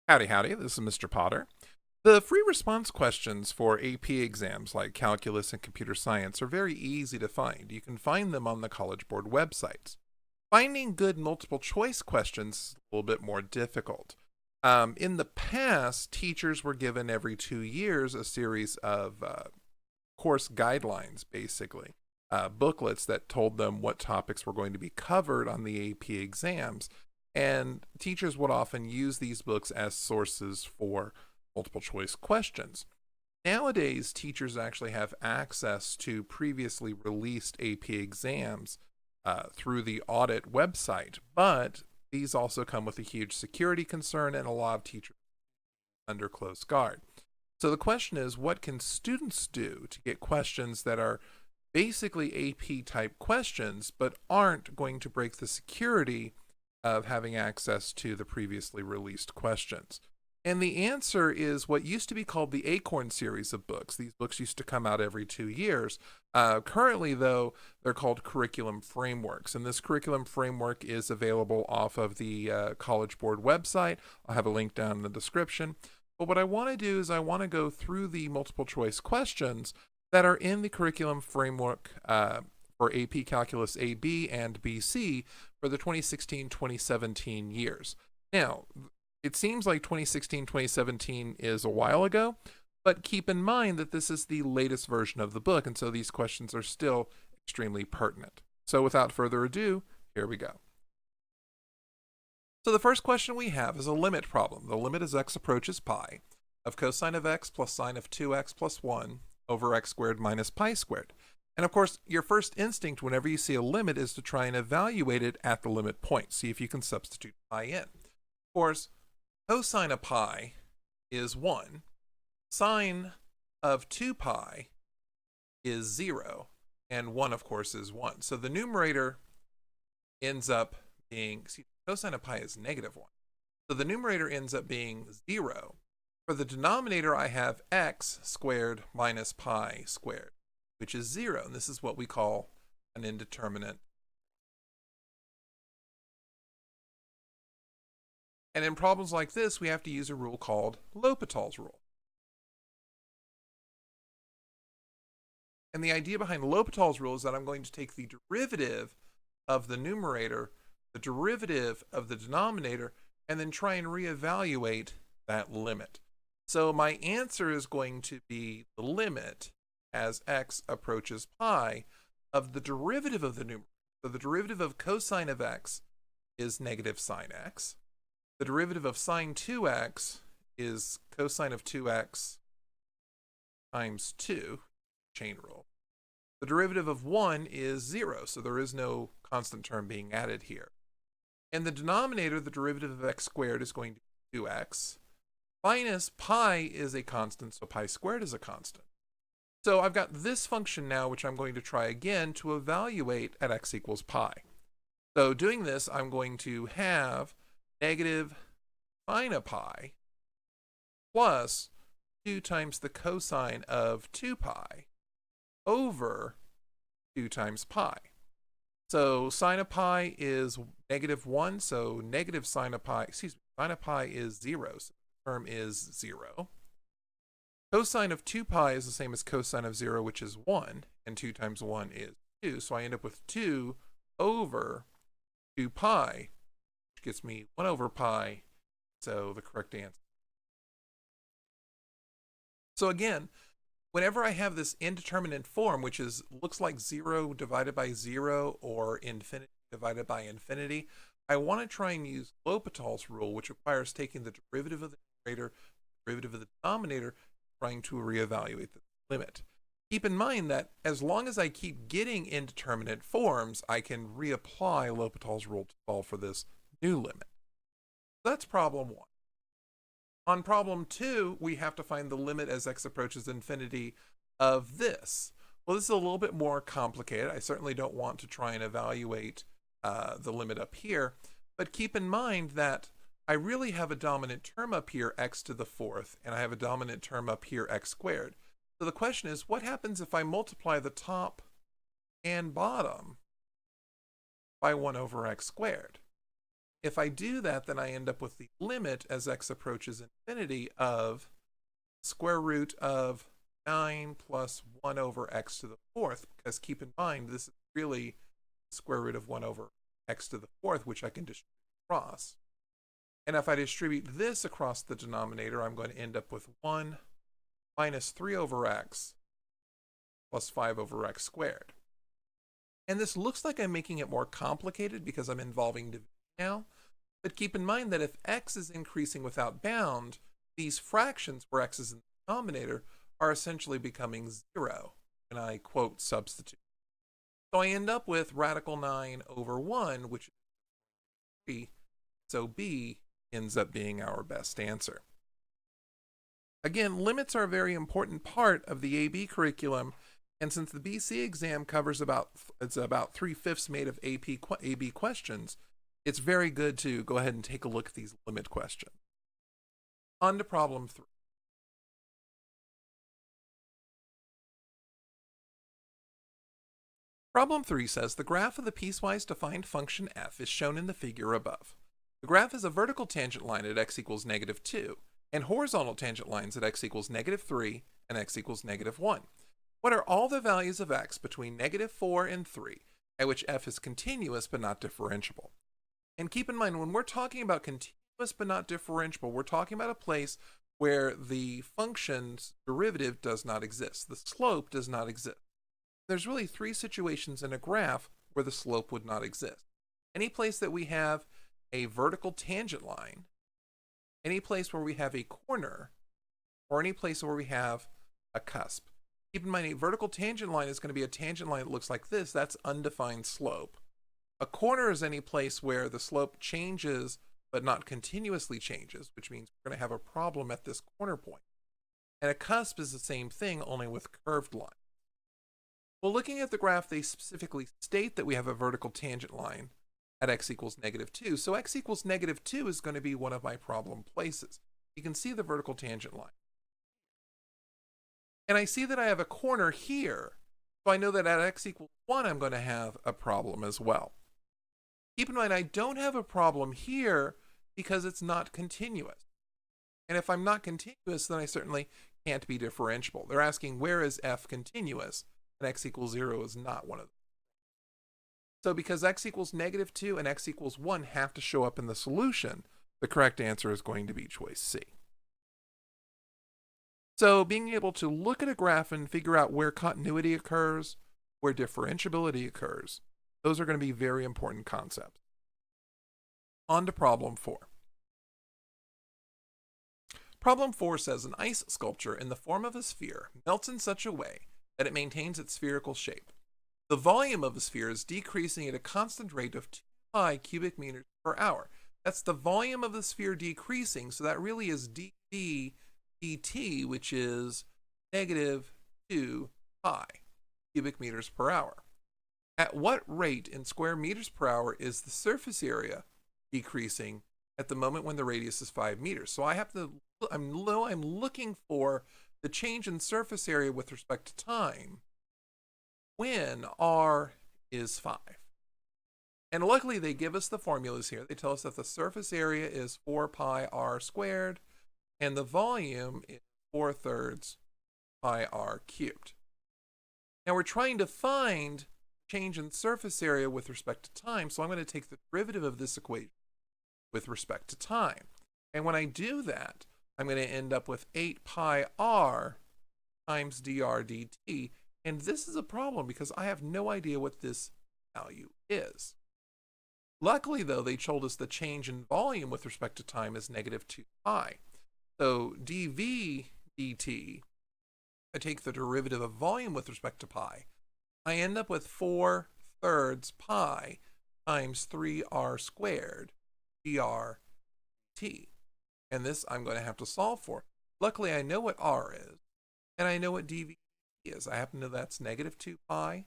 Howdy, howdy, this is Mr. Potter. The free response questions for AP exams like calculus and computer science are very easy to find. You can find them on the College Board websites. Finding good multiple choice questions is a little bit more difficult. In the past, teachers were given every 2 years a series of course guidelines, basically, booklets that told them what topics were going to be covered on the AP exams. And teachers would often use these books as sources for multiple choice questions. Nowadays, teachers actually have access to previously released AP exams through the audit website, but these also come with a huge security concern and a lot of teachers under close guard. So the question is, what can students do to get questions that are basically AP type questions, but aren't going to break the security of having access to the previously released questions? And the answer is what used to be called the Acorn series of books. These books used to come out every 2 years. Currently, though, they're called curriculum frameworks. And this curriculum framework is available off of the College Board website. I'll have a link down in the description. But what I want to do is I want to go through the multiple choice questions that are in the curriculum framework for AP Calculus AB and BC for the 2016-2017 years. Now, it seems like 2016-2017 is a while ago, but keep in mind that this is the latest version of the book, and so these questions are still extremely pertinent. So without further ado, here we go. So the first question we have is a limit problem. The limit as x approaches pi of cosine of x plus sine of 2x plus 1 over x squared minus pi squared. And of course, your first instinct whenever you see a limit is to try and evaluate it at the limit point. See if you can substitute pi in. Of course, cosine of pi is 1. Sine of 2 pi is 0. And 1, of course, is 1. So the numerator ends up being, cosine of pi is negative 1. So the numerator ends up being 0. For the denominator, I have x squared minus pi squared, which is 0. And this is what we call an indeterminate. And in problems like this, we have to use a rule called L'Hopital's rule. And the idea behind L'Hopital's rule is that I'm going to take the derivative of the numerator, the derivative of the denominator, and then try and reevaluate that limit. So my answer is going to be the limit as x approaches pi of the derivative of the numerator. So the derivative of cosine of x is negative sine x. The derivative of sine 2x is cosine of 2x times 2, chain rule. The derivative of 1 is 0, so there is no constant term being added here. In the denominator, the derivative of x squared is going to be 2x. Minus pi is a constant, so pi squared is a constant. So I've got this function now, which I'm going to try again to evaluate at x equals pi. So doing this, I'm going to have negative sine of pi plus 2 times the cosine of 2 pi over 2 times pi. So sine of pi is negative 1, so negative sine of pi, sine of pi is 0, so the term is 0. Cosine of 2 pi is the same as cosine of 0, which is 1, and 2 times 1 is 2, so I end up with 2 over 2 pi, which gets me 1 over pi, so the correct answer. So again, whenever I have this indeterminate form, which looks like 0 divided by 0 or infinity divided by infinity, I want to try and use L'Hopital's rule, which requires taking the derivative of the numerator, derivative of the denominator, trying to reevaluate the limit. Keep in mind that as long as I keep getting indeterminate forms, I can reapply L'Hopital's rule to solve for this new limit. That's problem 1. On problem 2, we have to find the limit as x approaches infinity of this. Well, this is a little bit more complicated. I certainly don't want to try and evaluate the limit up here, but keep in mind that I really have a dominant term up here, x to the 4th, and I have a dominant term up here, x squared. So the question is, what happens if I multiply the top and bottom by 1 over x squared? If I do that, then I end up with the limit as x approaches infinity of square root of 9 plus 1 over x to the fourth, because keep in mind, this is really square root of 1 over x to the fourth, which I can distribute across. And if I distribute this across the denominator, I'm going to end up with 1 minus 3 over x plus 5 over x squared. And this looks like I'm making it more complicated because I'm involving division now. But keep in mind that if x is increasing without bound, these fractions where x is in the denominator are essentially becoming 0 when I quote substitute. So I end up with radical 9 over 1, which is 3. So B ends up being our best answer. Again, limits are a very important part of the AB curriculum, and since the BC exam covers about 3/5 made of AB questions, it's very good to go ahead and take a look at these limit questions. On to problem 3. Problem 3 says the graph of the piecewise defined function f is shown in the figure above. The graph is a vertical tangent line at x equals -2 and horizontal tangent lines at x equals -3 and x equals -1. What are all the values of x between -4 and 3 at which f is continuous but not differentiable? And keep in mind, when we're talking about continuous but not differentiable, we're talking about a place where the function's derivative does not exist. The slope does not exist. There's really 3 situations in a graph where the slope would not exist. Any place that we have a vertical tangent line, any place where we have a corner, or any place where we have a cusp. Keep in mind, a vertical tangent line is going to be a tangent line that looks like this. That's undefined slope. A corner is any place where the slope changes but not continuously changes, which means we're going to have a problem at this corner point. And a cusp is the same thing, only with curved lines. Well, looking at the graph, they specifically state that we have a vertical tangent line at x equals -2. So x equals -2 is going to be one of my problem places. You can see the vertical tangent line. And I see that I have a corner here. So I know that at x equals 1, I'm going to have a problem as well. Keep in mind, I don't have a problem here because it's not continuous. And if I'm not continuous, then I certainly can't be differentiable. They're asking, where is f continuous? And x equals 0 is not one of them. So because x equals -2 and x equals 1 have to show up in the solution, the correct answer is going to be choice C. So being able to look at a graph and figure out where continuity occurs, where differentiability occurs, those are going to be very important concepts. On to problem 4. Problem 4 says an ice sculpture in the form of a sphere melts in such a way that it maintains its spherical shape. The volume of the sphere is decreasing at a constant rate of 2 pi cubic meters per hour. That's the volume of the sphere decreasing, so that really is dV dt, which is -2 pi cubic meters per hour. At what rate in square meters per hour is the surface area decreasing at the moment when the radius is 5 meters? So I'm looking for the change in surface area with respect to time when r is 5. And luckily they give us the formulas here. They tell us that the surface area is 4 pi r squared and the volume is 4/3 pi r cubed. Now we're trying to find change in surface area with respect to time, so I'm going to take the derivative of this equation with respect to time. And when I do that, I'm going to end up with 8 pi r times dr dt. And this is a problem because I have no idea what this value is. Luckily, though, they told us the change in volume with respect to time is -2 pi. So dV dt, I take the derivative of volume with respect to pi, I end up with 4/3 pi times 3r squared dr dt. And this I'm going to have to solve for. Luckily, I know what r is, and I know what dV is. I happen to know that's -2 pi.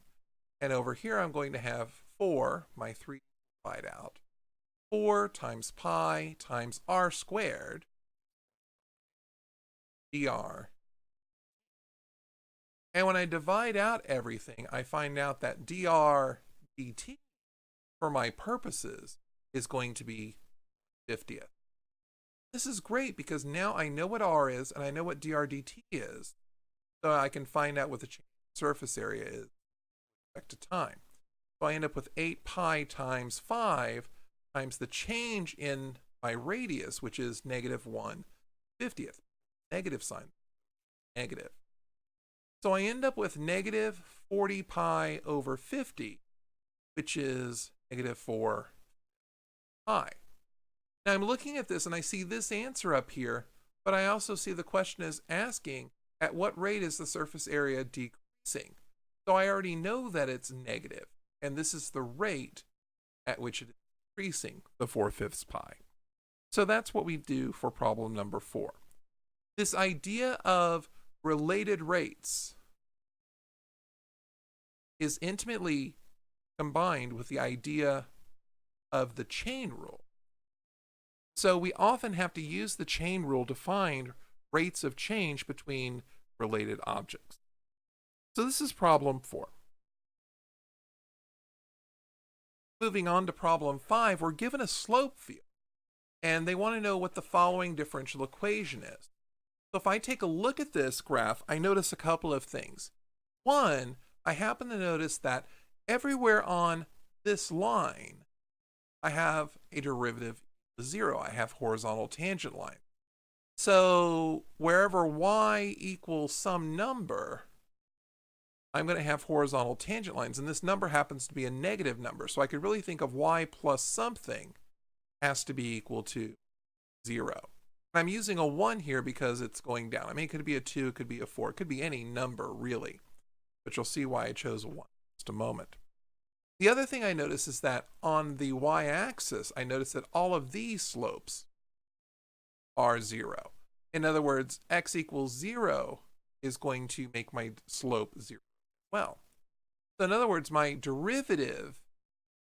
And over here, I'm going to have 4, my 3 divide out, 4 times pi times r squared dr. And when I divide out everything, I find out that dr dt, for my purposes, is going to be 50th. This is great because now I know what r is and I know what drdt is, so I can find out what the change in surface area is with respect to time. So I end up with 8 pi times 5 times the change in my radius, which is -1/50th. Negative sign, negative. So I end up with negative 40 pi over 50, which is -4 pi. Now I'm looking at this and I see this answer up here, but I also see the question is asking at what rate is the surface area decreasing? So I already know that it's negative, and this is the rate at which it is decreasing, the 4/5 pi. So that's what we do for problem number 4. This idea of related rates is intimately combined with the idea of the chain rule. So we often have to use the chain rule to find rates of change between related objects. So this is problem 4. Moving on to problem 5, we're given a slope field, and they want to know what the following differential equation is. So if I take a look at this graph, I notice a couple of things. One, I happen to notice that everywhere on this line, I have a derivative equal to 0. I have horizontal tangent lines. So wherever y equals some number, I'm going to have horizontal tangent lines, and this number happens to be a negative number. So I could really think of y plus something has to be equal to 0. I'm using a 1 here because it's going down. I mean, it could be a 2, it could be a 4, it could be any number really, but you'll see why I chose a 1 in just a moment. The other thing I notice is that on the y-axis, I notice that all of these slopes are 0. In other words, x equals 0 is going to make my slope 0 as well. So in other words, my derivative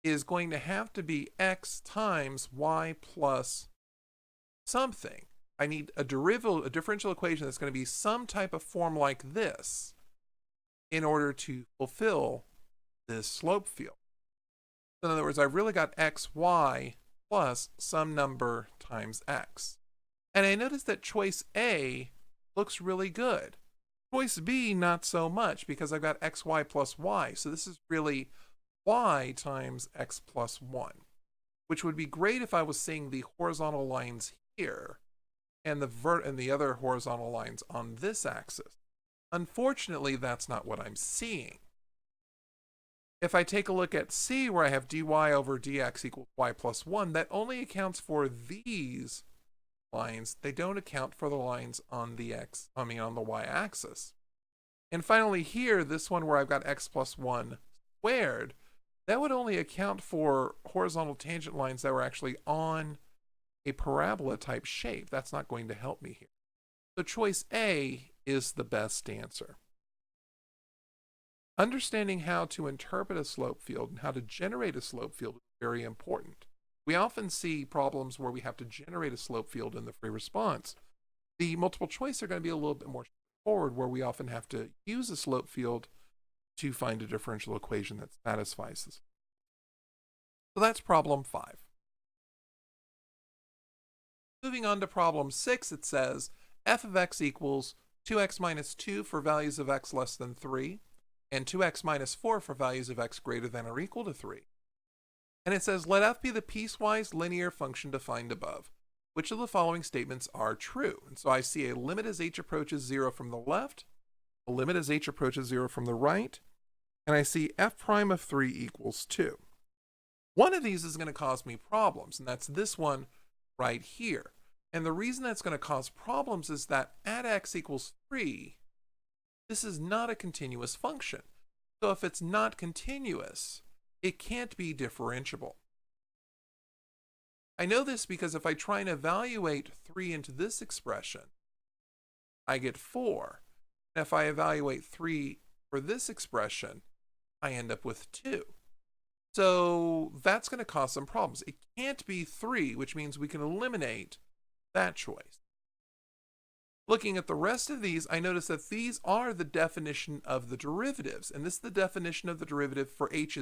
is going to have to be x times y plus something. I need a differential equation that's going to be some type of form like this in order to fulfill this slope field. So in other words, I've really got xy plus some number times x. And I notice that choice A looks really good. Choice B, not so much, because I've got xy plus y. So this is really y times x plus 1, which would be great if I was seeing the horizontal lines here and the other horizontal lines on this axis. Unfortunately, that's not what I'm seeing. If I take a look at C, where I have dy over dx equals y plus 1, that only accounts for these lines. They don't account for the lines on the on the y-axis. And finally here, this one where I've got x plus 1 squared, that would only account for horizontal tangent lines that were actually on a parabola type shape. That's not going to help me here. So choice A is the best answer. Understanding how to interpret a slope field and how to generate a slope field is very important. We often see problems where we have to generate a slope field in the free response. The multiple choice are going to be a little bit more straightforward, where we often have to use a slope field to find a differential equation that satisfies this. So that's problem 5. Moving on to problem 6, it says f of x equals 2x minus 2 for values of x less than 3, and 2x minus 4 for values of x greater than or equal to 3. And it says, let f be the piecewise linear function defined above. Which of the following statements are true? And so I see a limit as h approaches 0 from the left, a limit as h approaches 0 from the right, and I see f prime of 3 equals 2. One of these is going to cause me problems, and that's this one right here. And the reason that's going to cause problems is that at x equals 3, this is not a continuous function. So if it's not continuous, it can't be differentiable. I know this because if I try and evaluate 3 into this expression, I get 4. And if I evaluate 3 for this expression, I end up with 2. So that's going to cause some problems. It can't be 3, which means we can eliminate that choice. Looking at the rest of these, I notice that these are the definition of the derivatives. And this is the definition of the derivative for h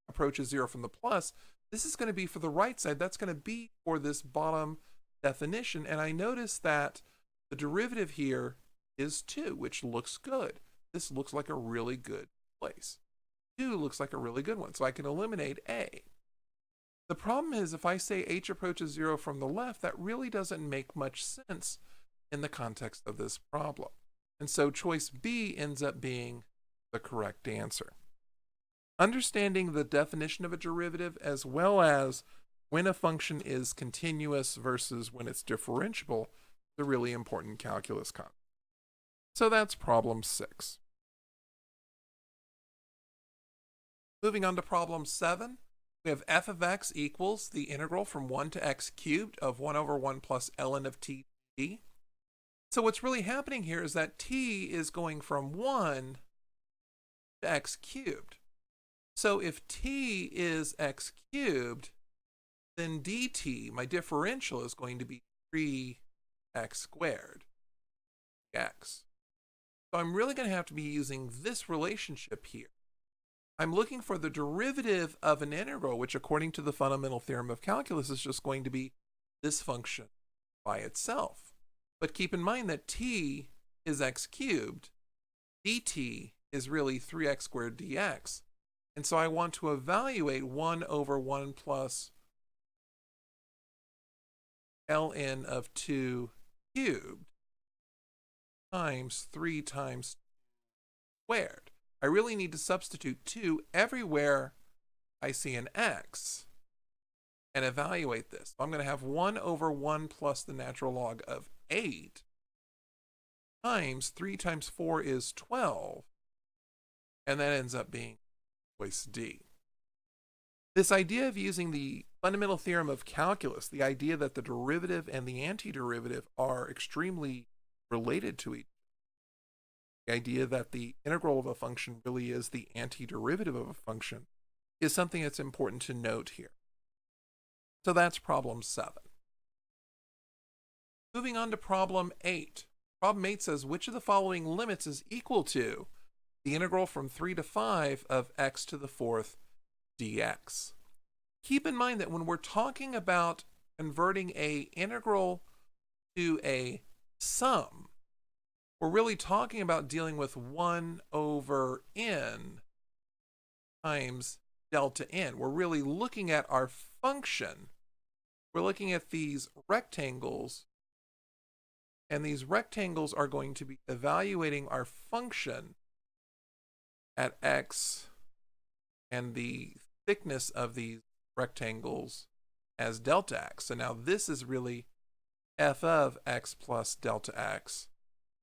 approaches 0 from the plus. This is going to be for the right side. That's going to be for this bottom definition. And I notice that the derivative here is 2, which looks good. This looks like a really good place. 2 looks like a really good one. So I can eliminate A. The problem is if I say h approaches 0 from the left, that really doesn't make much sense in the context of this problem. And so choice B ends up being the correct answer. Understanding the definition of a derivative as well as when a function is continuous versus when it's differentiable is a really important calculus concept. So that's problem 6. Moving on to problem 7. We have f of x equals the integral from 1 to x cubed of 1 over 1 plus ln of t d. So what's really happening here is that t is going from 1 to x cubed. So if t is x cubed, then dt, my differential, is going to be 3x squared, x. So I'm really going to have to be using this relationship here. I'm looking for the derivative of an integral, which according to the fundamental theorem of calculus is just going to be this function by itself. But keep in mind that t is x cubed, dt is really 3x squared dx. And so I want to evaluate 1 over 1 plus ln of 2 cubed times 3 times squared. I really need to substitute 2 everywhere I see an x and evaluate this. So I'm going to have 1 over 1 plus the natural log of 8 times 3 times 4 is 12. And that ends up being choice D. This idea of using the fundamental theorem of calculus, the idea that the derivative and the antiderivative are extremely related to each other, the idea that the integral of a function really is the antiderivative of a function, is something that's important to note here. So that's problem 7. Moving on to problem 8. Problem 8 says, which of the following limits is equal to the integral from 3 to 5 of x to the 4th dx? Keep in mind that when we're talking about converting an integral to a sum, we're really talking about dealing with 1 over n times delta n. We're really looking at our function. We're looking at these rectangles, and these rectangles are going to be evaluating our function at x and the thickness of these rectangles as delta x. So now this is really f of x plus delta x.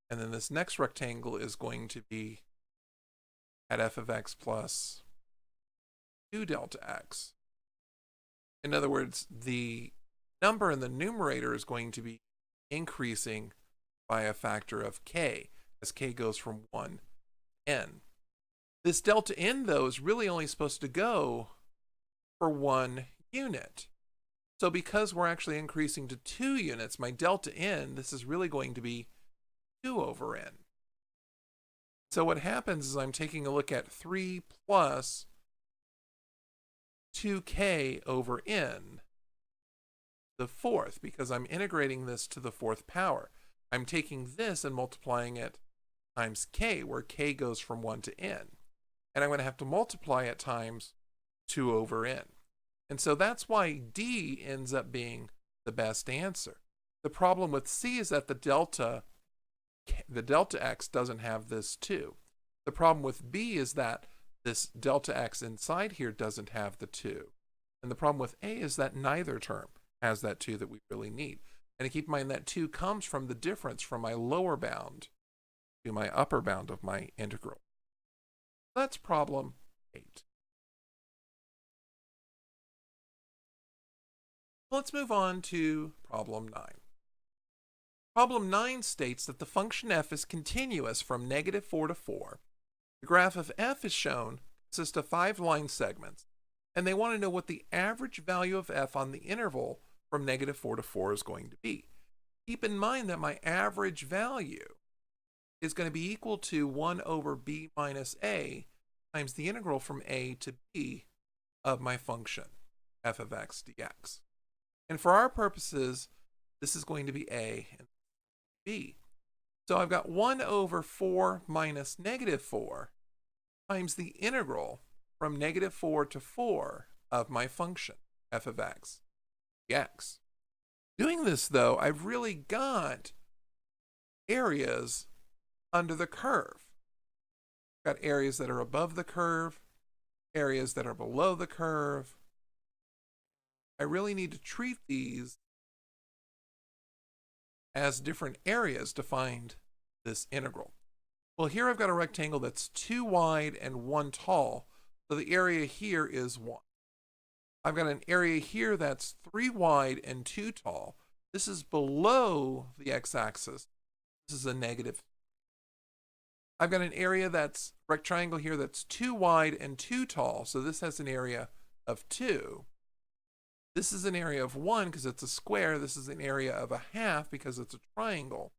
And then this next rectangle is going to be at f of x plus 2 delta x. In other words, the number in the numerator is going to be increasing by a factor of k as k goes from 1 to n. This delta n, though, is really only supposed to go for 1 unit. So because we're actually increasing to 2 units, my delta n, this is really going to be 2 over n. So what happens is I'm taking a look at 3 plus 2k over n, the 4th, because I'm integrating this to the 4th power. I'm taking this and multiplying it times k, where k goes from 1 to n. And I'm going to have to multiply it times 2 over n. And so that's why D ends up being the best answer. The problem with C is that the delta x doesn't have this 2. The problem with B is that this delta x inside here doesn't have the 2. And the problem with A is that neither term has that 2 that we really need. And keep in mind that 2 comes from the difference from my lower bound to my upper bound of my integral. That's problem 8. Let's move on to problem 9. Problem 9 states that the function f is continuous from -4 to 4. The graph of f is shown, consists of 5 line segments, and they want to know what the average value of f on the interval from -4 to 4 is going to be. Keep in mind that my average value is going to be equal to 1 over b minus a times the integral from a to b of my function. f of x dx. And for our purposes, this is going to be a and b. So I've got 1 over 4 minus negative 4 times the integral from negative 4 to 4 of my function, f of x dx. Doing this, though, I've really got areas under the curve. Got areas that are above the curve, areas that are below the curve. I really need to treat these as different areas to find this integral. Well, here I've got a rectangle that's 2 wide and 1 tall, so the area here is 1. I've got an area here that's 3 wide and 2 tall. This is below the x-axis. This is a negative. I've got an area that's rectangle here that's 2 wide and 2 tall, so this has an area of 2. This is an area of 1 because it's a square. This is an area of a half because it's a triangle.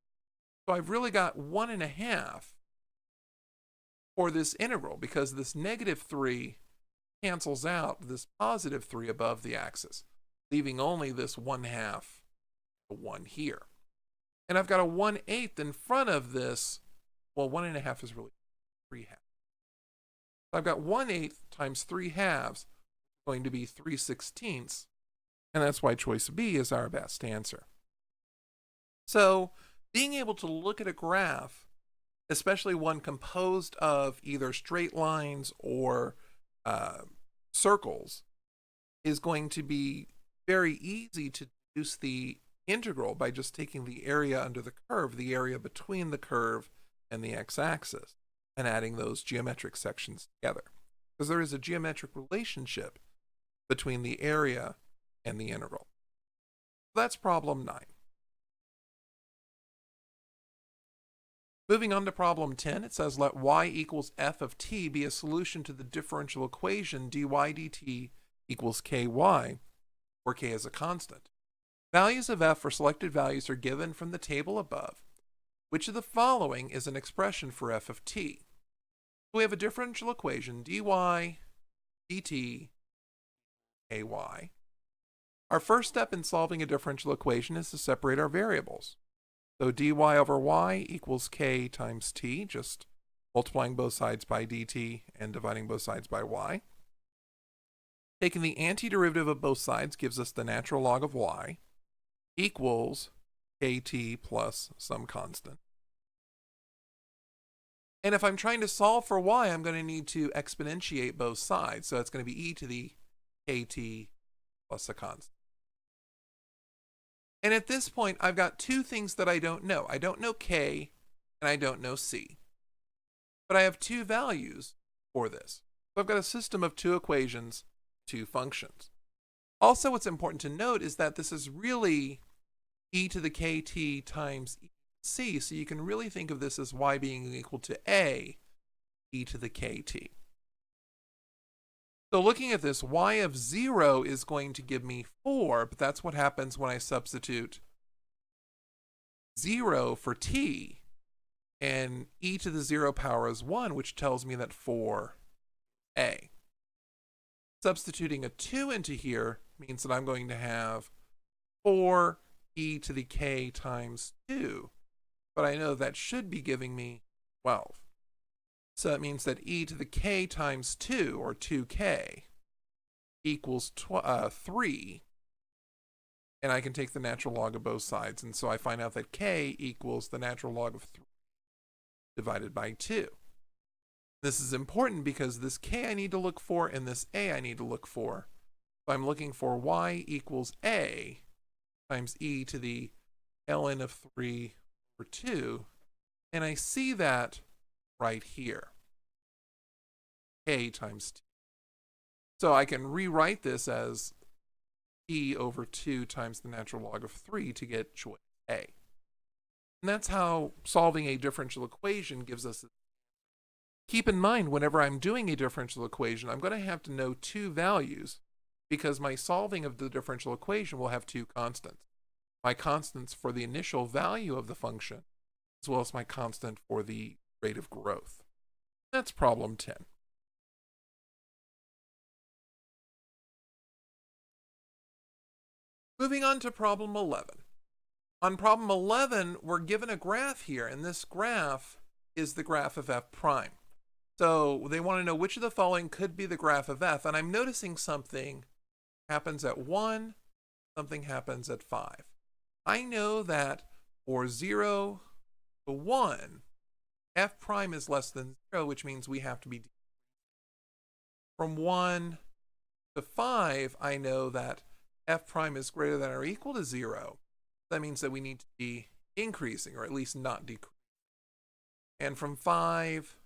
So I've really got 1.5 for this integral because this negative 3 cancels out this positive 3 above the axis, leaving only this 1/2, 1 here. And I've got a 1/8 in front of this. Well, 1.5 is really 3/2. So I've got 1/8 times 3/2 going to be 3/16, and that's why choice B is our best answer. So being able to look at a graph, especially one composed of either straight lines or circles, is going to be very easy to deduce the integral by just taking the area under the curve, the area between the curve and the x-axis, and adding those geometric sections together. Because there is a geometric relationship between the area and the integral. That's problem 9. Moving on to problem 10, it says let y equals f of t be a solution to the differential equation dy dt equals ky, where k is a constant. Values of f for selected values are given from the table above. Which of the following is an expression for f of t? So we have a differential equation dy dt ky. Our first step in solving a differential equation is to separate our variables. So dy over y equals k times t, just multiplying both sides by dt and dividing both sides by y. Taking the antiderivative of both sides gives us the natural log of y equals kt plus some constant. And if I'm trying to solve for y, I'm going to need to exponentiate both sides. So it's going to be e to the kt plus a constant. And at this point, I've got two things that I don't know. I don't know k and I don't know c. But I have two values for this. So I've got a system of two equations, two functions. Also, what's important to note is that this is really e to the kt times e to the c. So you can really think of this as y being equal to a e to the kt. So looking at this, y of 0 is going to give me 4, but that's what happens when I substitute 0 for t, and e to the 0 power is 1, which tells me that 4a. Substituting a 2 into here means that I'm going to have 4 e to the k times 2, but I know that should be giving me 12. So that means that e to the k times 2, or 2k, equals 3. And I can take the natural log of both sides. And so I find out that k equals the natural log of 3 divided by 2. This is important because this k I need to look for and this a I need to look for. So I'm looking for y equals a times e to the ln of 3 over 2. And I see that right here, k times t. So I can rewrite this as t over 2 times the natural log of 3 to get choice A. And that's how solving a differential equation gives us. Keep in mind, whenever I'm doing a differential equation, I'm going to have to know two values because my solving of the differential equation will have two constants. My constants for the initial value of the function, as well as my constant for the rate of growth. That's problem 10. Moving on to problem 11. On problem 11, we're given a graph here, and this graph is the graph of f prime. So they want to know which of the following could be the graph of f, and I'm noticing something happens at 1, something happens at 5. I know that for 0 to 1, f prime is less than 0, which means we have to be from 1 to 5, I know that f prime is greater than or equal to 0. That means that we need to be increasing, or at least not decreasing. And from 5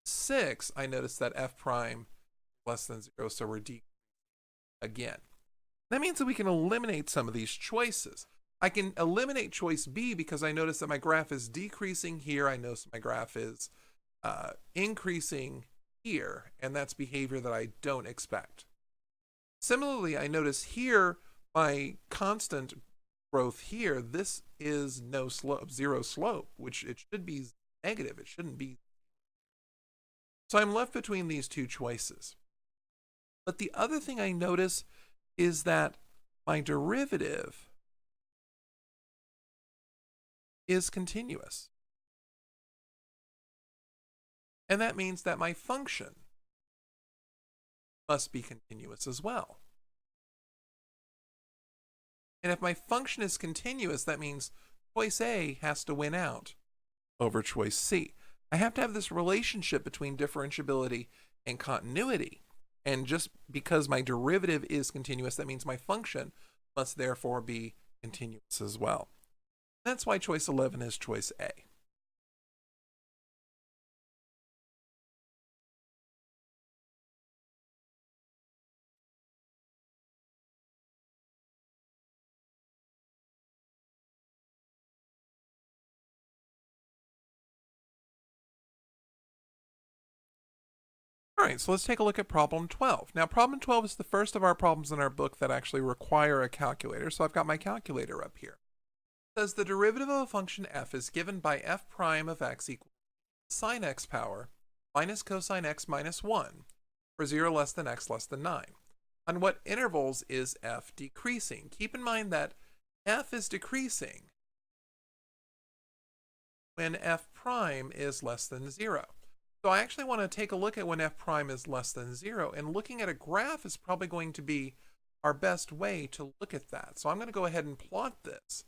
to 6, I notice that f prime is less than 0, so we're decreasing again. That means that we can eliminate some of these choices. I can eliminate choice B because I notice that my graph is decreasing here. I notice my graph is increasing here, and that's behavior that I don't expect. Similarly, I notice here my constant growth here, this is no slope, zero slope, which it should be negative. It shouldn't be. So I'm left between these two choices. But the other thing I notice is that my derivative is continuous. And that means that my function must be continuous as well. And if my function is continuous, that means choice A has to win out over choice C. I have to have this relationship between differentiability and continuity. And just because my derivative is continuous, that means my function must therefore be continuous as well. That's why choice 11 is choice A. All right, so let's take a look at problem 12. Now, problem 12 is the first of our problems in our book that actually require a calculator, so I've got my calculator up here. It says the derivative of a function f is given by f prime of x equals sine x power minus cosine x minus 1 for 0 less than x less than 9. On what intervals is f decreasing? Keep in mind that f is decreasing when f prime is less than 0. So I actually want to take a look at when f prime is less than 0, and looking at a graph is probably going to be our best way to look at that. So I'm going to go ahead and plot this.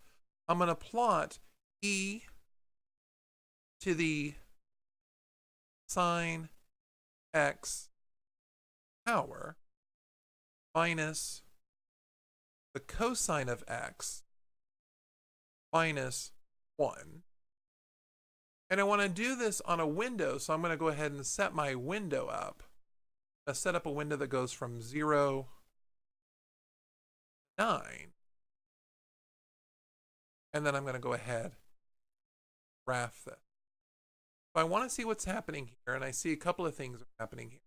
I'm going to plot e to the sine x power minus the cosine of x minus 1. And I want to do this on a window, so I'm going to go ahead and set my window up. I'm going to set up a window that goes from 0 to 9. And then I'm going to go ahead and graph this. So I want to see what's happening here, and I see a couple of things are happening here.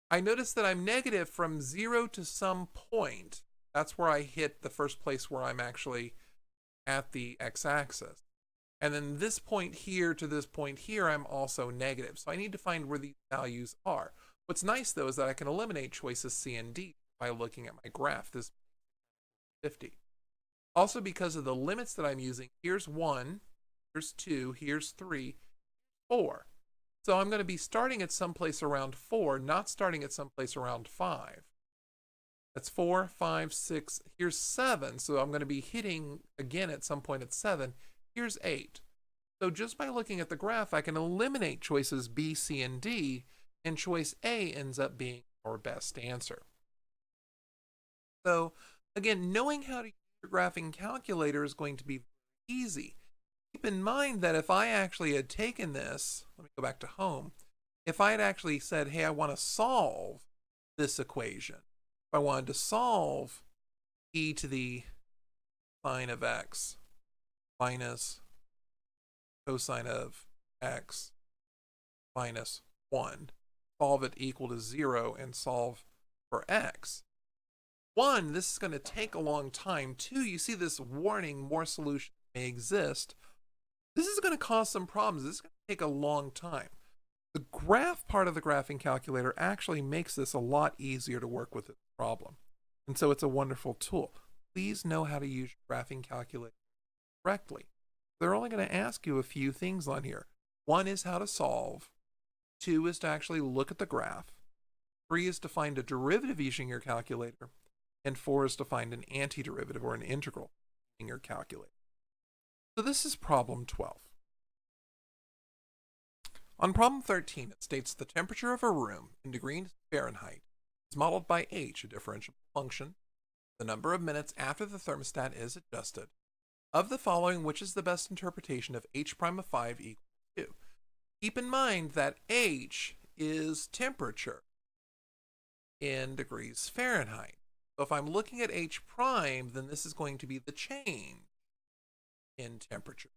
I notice that I'm negative from 0 to some point. That's where I hit the first place where I'm actually at the x-axis. And then this point here to this point here, I'm also negative. So I need to find where these values are. What's nice, though, is that I can eliminate choices C and D by looking at my graph. This is 50. Also, because of the limits that I'm using, here's 1, here's 2, here's 3, 4. So I'm going to be starting at someplace around 4, not starting at someplace around 5. That's 4, 5, 6, here's 7. So I'm going to be hitting again at some point at 7. Here's 8. So just by looking at the graph, I can eliminate choices B, C, and D, and choice A ends up being our best answer. So again, knowing how to use your graphing calculator is going to be easy. Keep in mind that if I actually had taken this, let me go back to home, if I had actually said, hey, I want to solve this equation, if I wanted to solve e to the sine of x minus cosine of x minus 1, solve it equal to 0, and solve for x. 1, this is going to take a long time. 2, you see this warning, more solutions may exist. This is going to cause some problems. This is going to take a long time. The graph part of the graphing calculator actually makes this a lot easier to work with this problem. And so it's a wonderful tool. Please know how to use your graphing calculator correctly. They're only going to ask you a few things on here. One is how to solve. Two is to actually look at the graph. Three is to find a derivative using your calculator. And four is to find an antiderivative or an integral using your calculator. So this is problem 12. On problem 13, it states the temperature of a room in degrees Fahrenheit is modeled by h, a differentiable function, the number of minutes after the thermostat is adjusted. Of the following, which is the best interpretation of h prime of 5 equals 2? Keep in mind that h is temperature in degrees Fahrenheit. So if I'm looking at h prime, then this is going to be the change in temperature,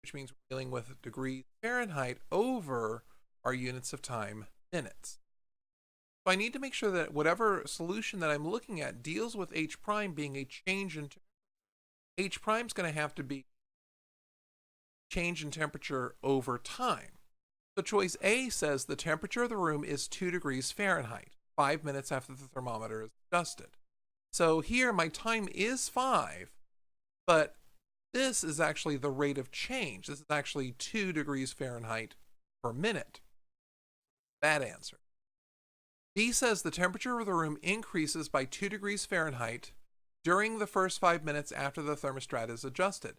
which means we're dealing with degrees Fahrenheit over our units of time, minutes. So I need to make sure that whatever solution that I'm looking at deals with h prime being a change in temperature. H prime is going to have to be change in temperature over time. So choice A says the temperature of the room is 2 degrees Fahrenheit, 5 minutes after the thermometer is adjusted. So here my time is 5, but this is actually the rate of change. This is actually 2 degrees Fahrenheit per minute. Bad answer. B says the temperature of the room increases by 2 degrees Fahrenheit during the first 5 minutes after the thermostat is adjusted.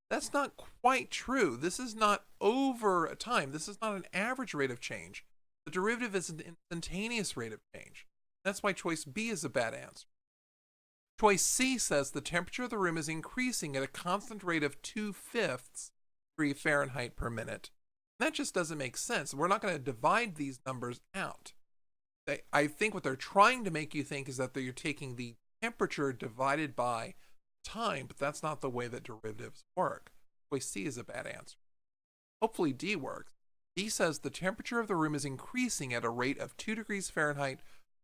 That's not quite true. This is not over a time. This is not an average rate of change. The derivative is an instantaneous rate of change. That's why choice B is a bad answer. Choice C says the temperature of the room is increasing at a constant rate of 2/5 degree Fahrenheit per minute. That just doesn't make sense. We're not going to divide these numbers out. I think what they're trying to make you think is that you're taking the temperature divided by time, but that's not the way that derivatives work. Choice C is a bad answer. Hopefully D works. D says the temperature of the room is increasing at a rate of 2 degrees Fahrenheit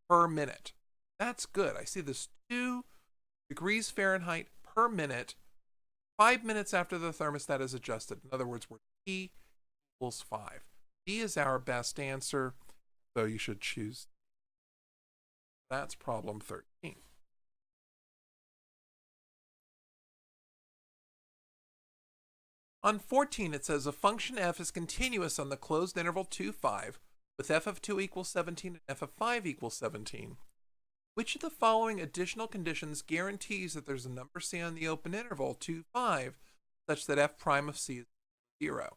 per minute. That's good. I see this 2 degrees Fahrenheit per minute, 5 minutes after the thermostat is adjusted. In other words, where T equals 5. D is our best answer, so you should choose. That's problem 13. On 14, it says a function f is continuous on the closed interval 2, 5, with f of 2 equals 17 and f of 5 equals 17. Which of the following additional conditions guarantees that there's a number c on the open interval 2, 5, such that f prime of c is 0?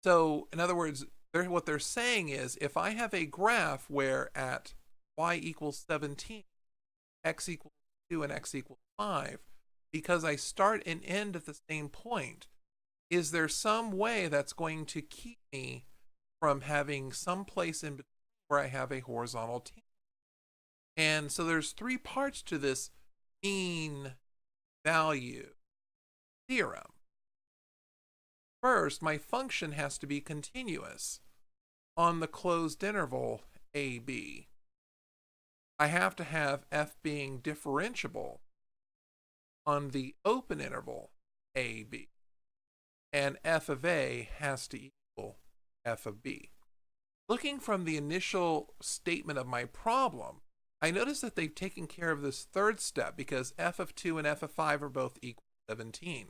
So, in other words, what they're saying is, if I have a graph where at y equals 17, x equals 2, and x equals 5, because I start and end at the same point, is there some way that's going to keep me from having some place in between where I have a horizontal tangent? And so there's 3 parts to this mean value theorem. First, my function has to be continuous on the closed interval AB. I have to have f being differentiable on the open interval AB. And f of A has to equal f of B. Looking from the initial statement of my problem, I notice that they've taken care of this third step because f of 2 and f of 5 are both equal to 17.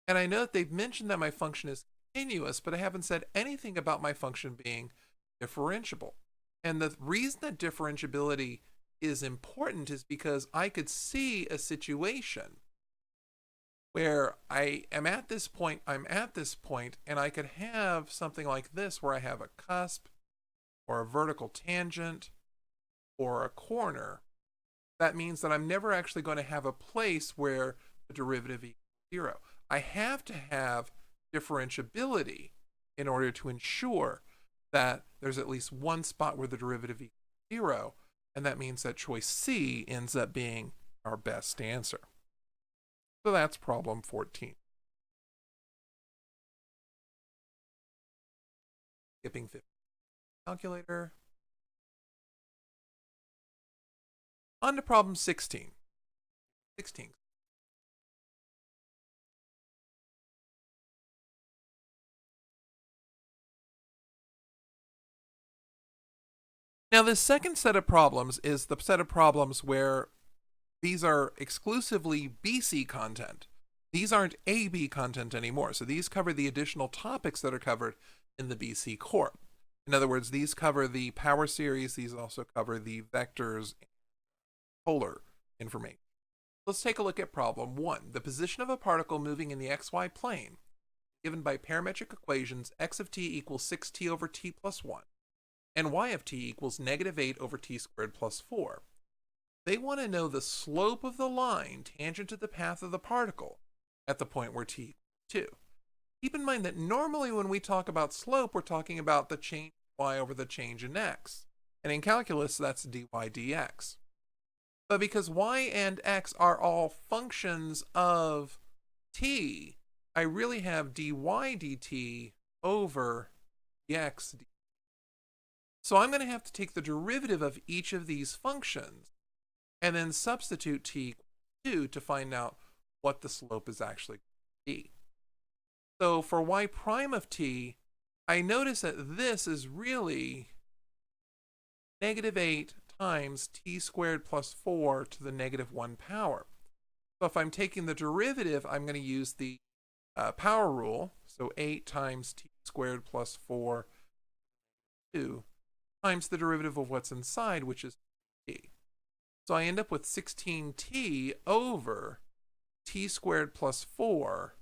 And I know that they've mentioned that my function is continuous, but I haven't said anything about my function being differentiable. And the reason that differentiability is important is because I could see a situation where I am at this point, and I could have something like this where I have a cusp or a vertical tangent or a corner. That means that I'm never actually going to have a place where the derivative equals 0. I have to have differentiability in order to ensure that there's at least one spot where the derivative equals 0, and that means that choice C ends up being our best answer. So that's problem 14. Skipping 15. Calculator. On to problem 16. 16. Now, this second set of problems is the set of problems where These are exclusively BC content. These aren't AB content anymore. So these cover the additional topics that are covered in the BC core. In other words, these cover the power series. These also cover the vectors and polar information. Let's take a look at problem 1. The position of a particle moving in the xy plane, given by parametric equations x of t equals 6t over t plus 1, and y of t equals negative 8 over t squared plus 4. They want to know the slope of the line tangent to the path of the particle at the point where t equals 2. Keep in mind that normally when we talk about slope, we're talking about the change in y over the change in x. And in calculus, that's dy dx. But because y and x are all functions of t, I really have dy dt over dx dt. So I'm going to have to take the derivative of each of these functions and then substitute t equals 2 to find out what the slope is actually going to be. So for y prime of t, I notice that this is really negative 8 times t squared plus 4 to the negative 1 power. So if I'm taking the derivative, I'm going to use the power rule. So 8 times t squared plus 4 2 times the derivative of what's inside, which is t. So I end up with 16t over t squared plus 4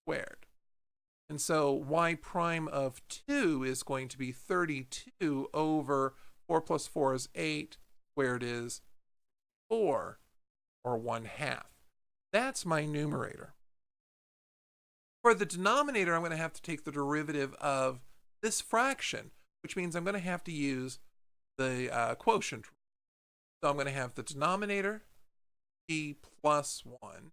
squared. And so y prime of 2 is going to be 32 over 4 plus 4 is 8, squared is 4, or 1/2. That's my numerator. For the denominator, I'm going to have to take the derivative of this fraction, which means I'm going to have to use the quotient rule. So I'm going to have the denominator, t plus 1,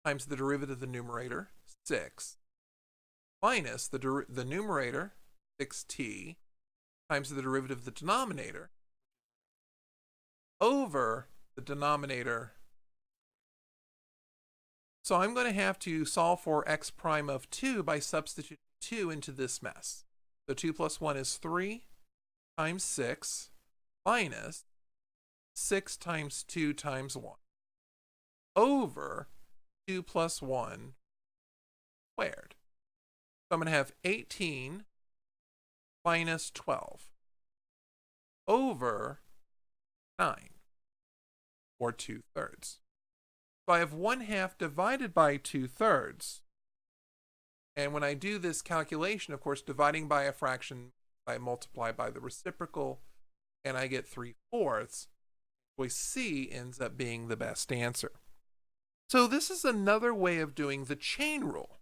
times the derivative of the numerator, 6, minus the numerator, 6t, times the derivative of the denominator, over the denominator. So I'm going to have to solve for x prime of 2 by substituting 2 into this mess. So 2 plus 1 is 3 times 6 minus 6 times 2 times 1 over 2 plus 1 squared. So I'm going to have 18 minus 12 over 9, or 2/3. So I have 1/2 divided by 2/3. And when I do this calculation, of course, dividing by a fraction, I multiply by the reciprocal, and I get 3/4. Choice C ends up being the best answer. So this is another way of doing the chain rule.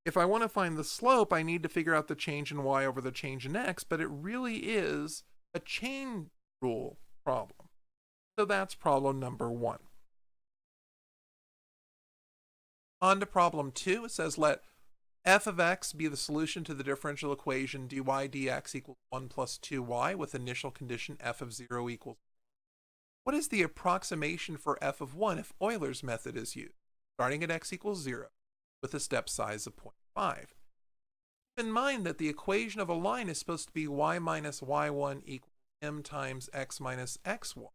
If I want to find the slope, I need to figure out the change in y over the change in x, but it really is a chain rule problem. So that's problem number 1. On to problem 2. It says let f of x be the solution to the differential equation dy dx equals 1 plus 2y with initial condition f of 0 equals 1. What is the approximation for f of 1 if Euler's method is used, starting at x equals 0 with a step size of 0.5? Keep in mind that the equation of a line is supposed to be y minus y1 equals m times x minus x1.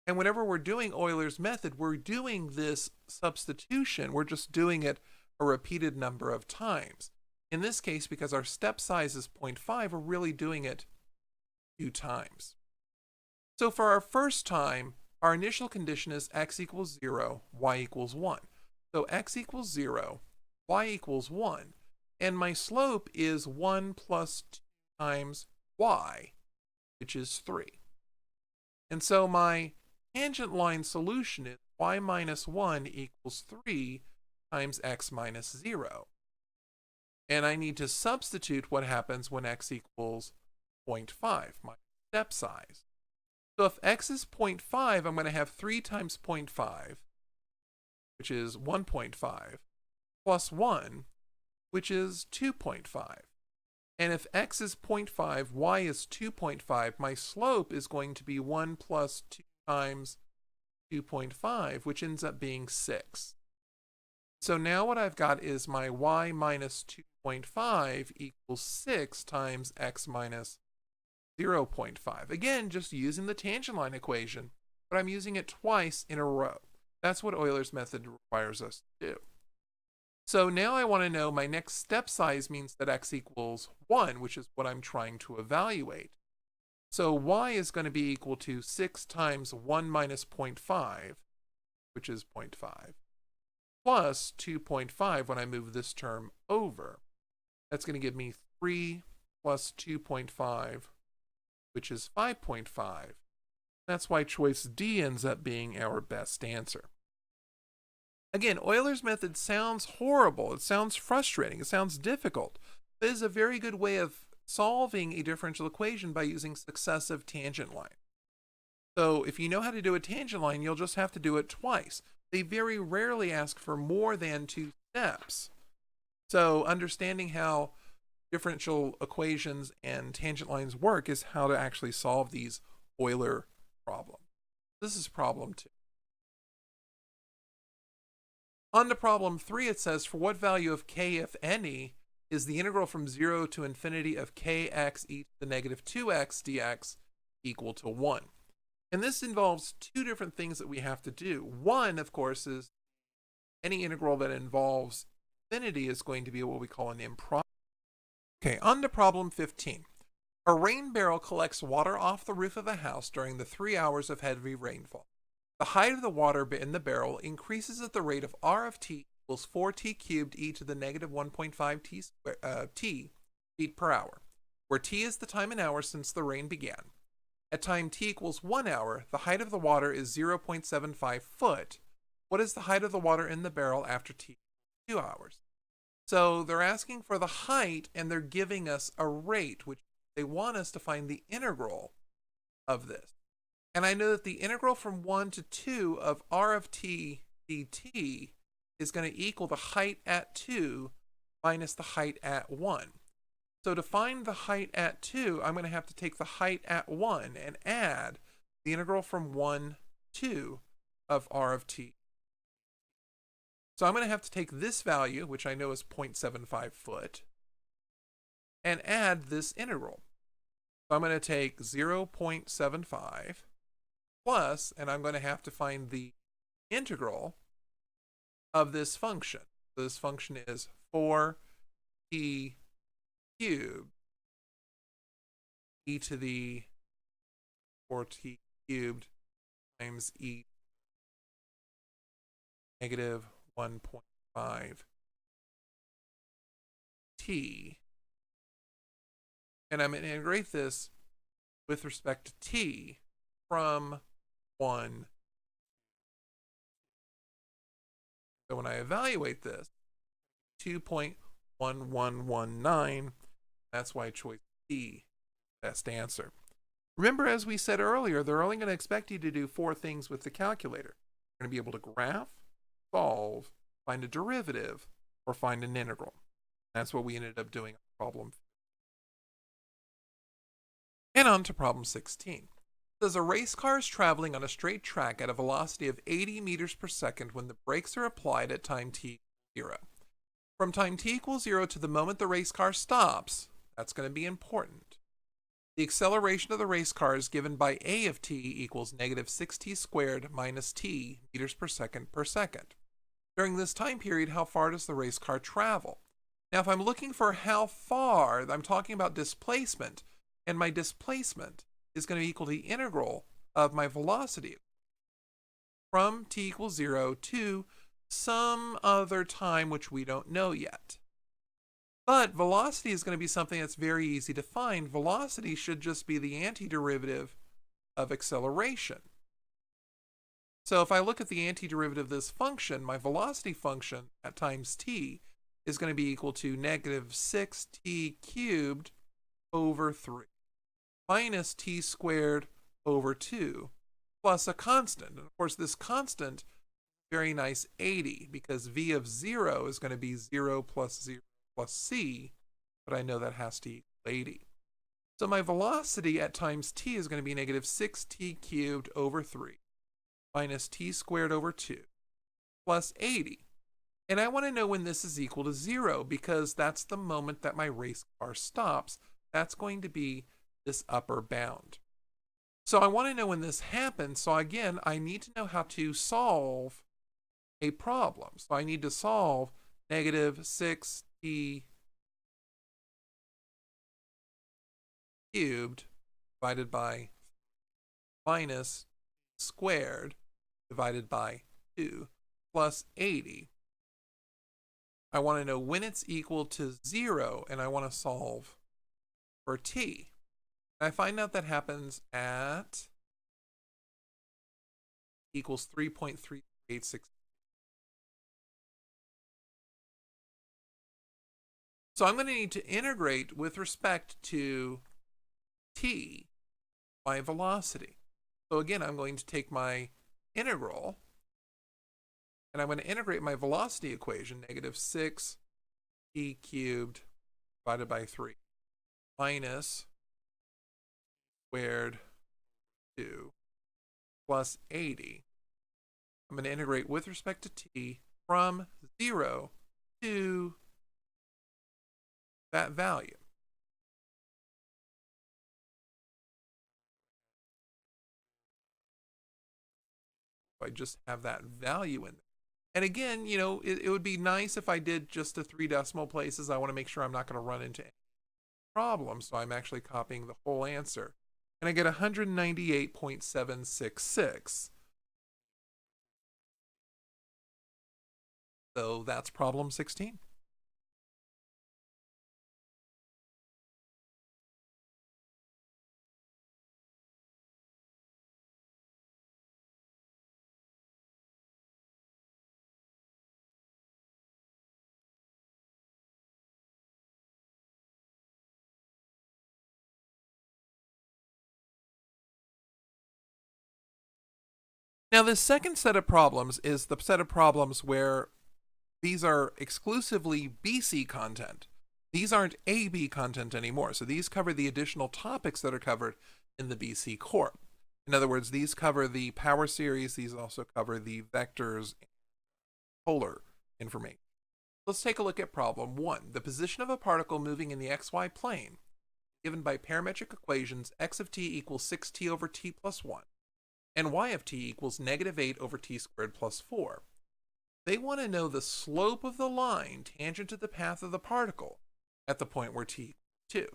And whenever we're doing Euler's method, we're doing this substitution. We're just doing it a repeated number of times. In this case, because our step size is 0.5, we're really doing it 2 times. So for our first time, our initial condition is x equals 0, y equals 1. So x equals 0, y equals 1, and my slope is 1 plus 2 times y, which is 3. And so my tangent line solution is y minus 1 equals 3 times x minus 0. And I need to substitute what happens when x equals 0.5, my step size. So if x is 0.5, I'm going to have 3 times 0.5, which is 1.5, plus 1, which is 2.5. And if x is 0.5, y is 2.5, my slope is going to be 1 plus 2 times 2.5, which ends up being 6. So now what I've got is my y minus 2.5 equals 6 times x minus 0.5. Again, just using the tangent line equation, but I'm using it twice in a row. That's what Euler's method requires us to do. So now I want to know my next step size means that x equals 1, which is what I'm trying to evaluate. So y is going to be equal to 6 times 1 minus 0.5, which is 0.5, plus 2.5 when I move this term over. That's going to give me 3 plus 2.5, which is 5.5. That's why choice D ends up being our best answer. Again, Euler's method sounds horrible. It sounds frustrating. It sounds difficult. But it is a very good way of solving a differential equation by using successive tangent lines. So if you know how to do a tangent line, you'll just have to do it twice. They very rarely ask for more than 2 steps. So understanding how differential equations and tangent lines work is how to actually solve these Euler problems. This is problem 2. On to problem 3, it says, for what value of k, if any, is the integral from 0 to infinity of kx e to the negative 2x dx equal to 1? And this involves 2 different things that we have to do. One, of course, is any integral that involves infinity is going to be what we call an improper. Okay, on to problem 15. A rain barrel collects water off the roof of a house during the 3 hours of heavy rainfall. The height of the water in the barrel increases at the rate of r of t equals 4t cubed e to the negative 1.5 t feet per hour, where t is the time in hours since the rain began. At time t equals 1 hour, the height of the water is 0.75 foot. What is the height of the water in the barrel after t equals 2 hours? So they're asking for the height, and they're giving us a rate, which they want us to find the integral of this. And I know that the integral from 1 to 2 of r of t dt is going to equal the height at 2 minus the height at 1. So to find the height at 2, I'm going to have to take the height at 1 and add the integral from 1 to 2 of r of t. So I'm going to have to take this value, which I know is 0.75 foot, and add this integral. So I'm going to take 0.75 plus, and I'm going to have to find the integral of this function. So this function is 4t cubed e to the 4t cubed times e negative 1.5 t. And I'm going to integrate this with respect to t from 1. So when I evaluate this, 2.1119, that's why choice D is the best answer. Remember, as we said earlier, they're only going to expect you to do 4 things with the calculator. You're going to be able to graph, solve, find a derivative, or find an integral. That's what we ended up doing on problem. And on to problem 16. It says a race car is traveling on a straight track at a velocity of 80 meters per second when the brakes are applied at time t equals 0. From time t equals 0 to the moment the race car stops, that's going to be important. The acceleration of the race car is given by a of t equals negative 6t squared minus t meters per second per second. During this time period, how far does the race car travel? Now, if I'm looking for how far, I'm talking about displacement, and my displacement is going to equal the integral of my velocity from t equals 0 to some other time which we don't know yet. But velocity is going to be something that's very easy to find. Velocity should just be the antiderivative of acceleration. So if I look at the antiderivative of this function, my velocity function at times t is going to be equal to negative 6t cubed over 3 minus t squared over 2 plus a constant. And of course, this constant, very nice 80, because v of 0 is going to be 0 plus 0 plus c, but I know that has to equal 80. So my velocity at times t is going to be negative 6t cubed over 3 minus t squared over 2 plus 80. And I want to know when this is equal to 0, because that's the moment that my race car stops. That's going to be this upper bound. So I want to know when this happens. So again, I need to know how to solve a problem. So I need to solve negative 6t cubed divided by minus squared divided by 2 plus 80. I want to know when it's equal to 0, and I want to solve for t. And I find out that happens at equals 3.386. So I'm going to need to integrate with respect to t, my velocity. So again, I'm going to take my integral, and I'm going to integrate my velocity equation, negative 6t cubed divided by 3 minus squared 2 plus 80. I'm going to integrate with respect to t from 0 to that value. I just have that value in there. And again, you know, it would be nice if I did just the 3 decimal places. I want to make sure I'm not going to run into any problems, so I'm actually copying the whole answer. And I get 198.766. So that's problem 16. Now, this second set of problems is the set of problems where these are exclusively BC content. These aren't AB content anymore. So these cover the additional topics that are covered in the BC core. In other words, these cover the power series. These also cover the vectors and polar information. Let's take a look at problem 1. The position of a particle moving in the xy plane, given by parametric equations x of t equals 6t over t plus 1, and y of t equals negative 8 over t squared plus 4. They want to know the slope of the line tangent to the path of the particle at the point where t equals 2.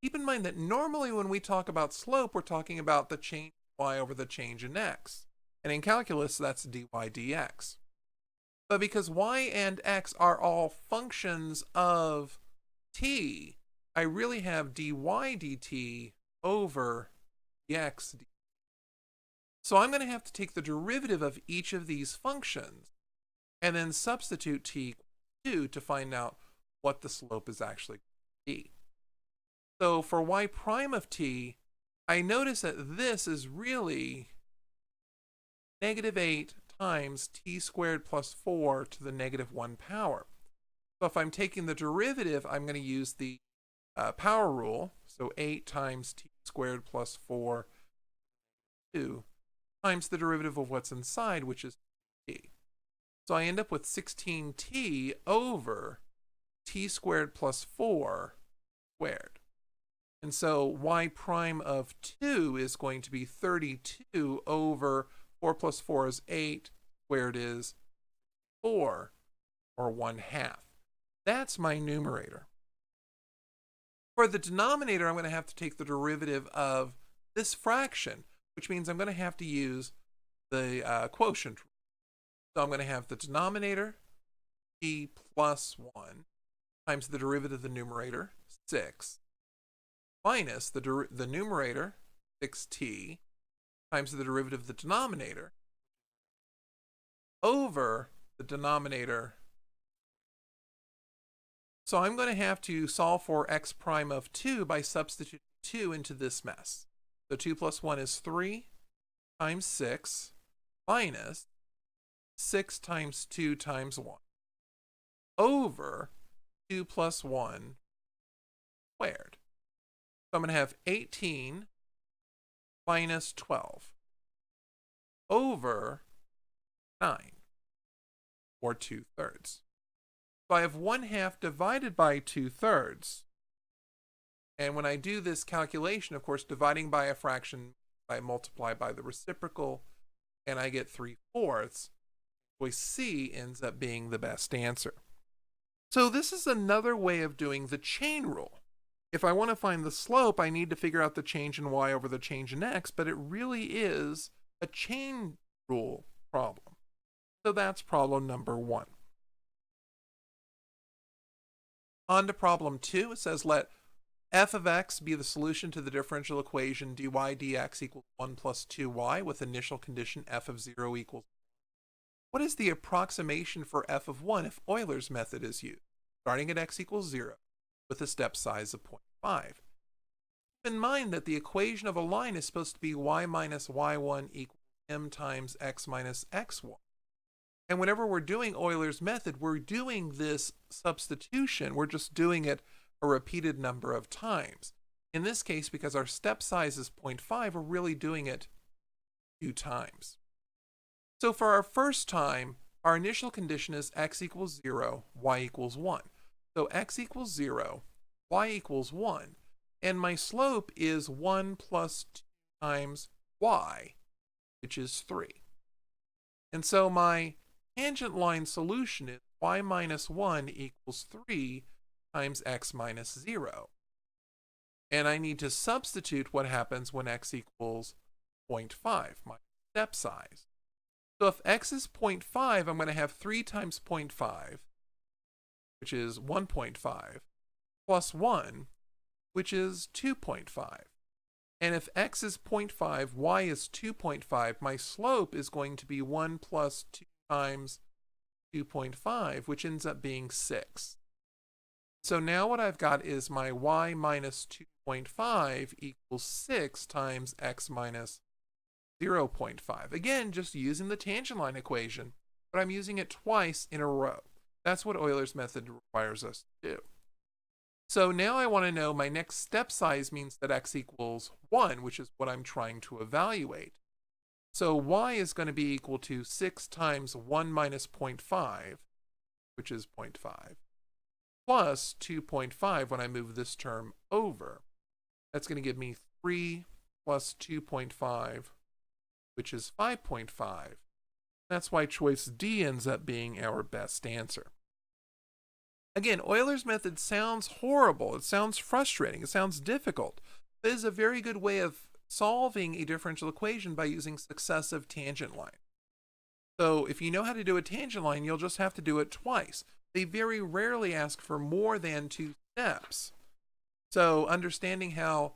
Keep in mind that normally when we talk about slope, we're talking about the change in y over the change in x. And in calculus, that's dy dx. But because y and x are all functions of t, I really have dy dt over dx dt. So I'm going to have to take the derivative of each of these functions and then substitute t equals 2 to find out what the slope is actually going to be. So for y prime of t, I notice that this is really negative 8 times t squared plus 4 to the negative 1 power. So if I'm taking the derivative, I'm going to use the power rule. So 8 times t squared plus 4 2 times the derivative of what's inside, which is t. So I end up with 16t over t squared plus 4 squared. And so y prime of 2 is going to be 32 over 4 plus 4 is 8, squared is 4, or 1/2. That's my numerator. For the denominator, I'm going to have to take the derivative of this fraction, which means I'm going to have to use the quotient rule. So I'm going to have the denominator, t plus 1, times the derivative of the numerator, 6, minus the numerator, 6t, times the derivative of the denominator, over the denominator. So I'm going to have to solve for x prime of 2 by substituting 2 into this mess. So 2 plus 1 is 3 times 6 minus 6 times 2 times 1 over 2 plus 1 squared. So I'm going to have 18 minus 12 over 9, or 2/3. So I have 1/2 divided by 2/3. And when I do this calculation, of course, dividing by a fraction, I multiply by the reciprocal, and I get 3/4. choice C ends up being the best answer. So this is another way of doing the chain rule. If I want to find the slope, I need to figure out the change in y over the change in x, but it really is a chain rule problem. So that's problem number 1. On to problem 2. It says let f of x be the solution to the differential equation dy dx equals 1 plus 2y with initial condition f of 0 equals. What is the approximation for f of 1 if Euler's method is used, starting at x equals 0 with a step size of 0.5? Keep in mind that the equation of a line is supposed to be y minus y1 equals m times x minus x1. And whenever we're doing Euler's method, we're doing this substitution. We're just doing it a repeated number of times. In this case, because our step size is 0.5, we're really doing it 2 times. So for our first time, our initial condition is x equals 0, y equals 1. So x equals 0, y equals 1, and my slope is 1 plus 2 times y, which is 3. And so my tangent line solution is y minus 1 equals 3 times x minus 0. And I need to substitute what happens when x equals 0.5, my step size. So if x is 0.5, I'm going to have 3 times 0.5, which is 1.5, plus 1, which is 2.5. And if x is 0.5, y is 2.5, my slope is going to be 1 plus 2 times 2.5, which ends up being 6. So now what I've got is my y minus 2.5 equals 6 times x minus 0.5. Again, just using the tangent line equation, but I'm using it twice in a row. That's what Euler's method requires us to do. So now I want to know my next step size means that x equals 1, which is what I'm trying to evaluate. So y is going to be equal to 6 times 1 minus 0.5, which is 0.5, plus 2.5 when I move this term over. That's going to give me 3 plus 2.5, which is 5.5. That's why choice D ends up being our best answer. Again, Euler's method sounds horrible. It sounds frustrating. It sounds difficult. It is a very good way of solving a differential equation by using successive tangent lines. So if you know how to do a tangent line, you'll just have to do it twice. They very rarely ask for more than 2 steps. So understanding how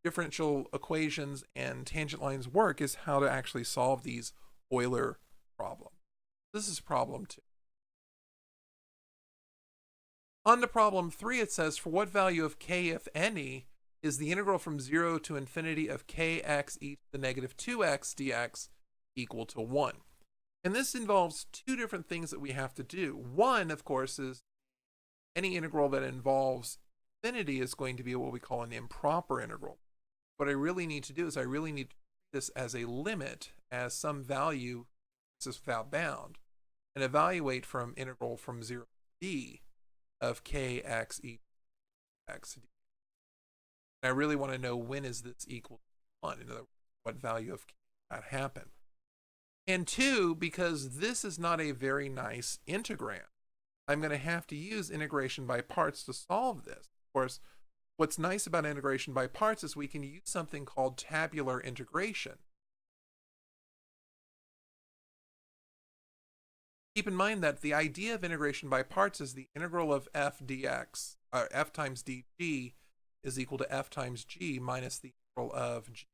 differential equations and tangent lines work is how to actually solve these Euler problems. This is problem 2. On to problem 3, it says, for what value of k, if any, is the integral from 0 to infinity of kx e to the negative 2x dx equal to 1? And this involves 2 different things that we have to do. One, of course, is any integral that involves infinity is going to be what we call an improper integral. What I really need to do is I really need to treat this as a limit, as some value is without bound, and evaluate from integral from 0 to b of kx e to x. And I really want to know when is this equal to 1, in other words, what value of k that happen. And 2, because this is not a very nice integrand, I'm going to have to use integration by parts to solve this. Of course, what's nice about integration by parts is we can use something called tabular integration. Keep in mind that the idea of integration by parts is the integral of f dx, or f times dg is equal to f times g minus the integral of g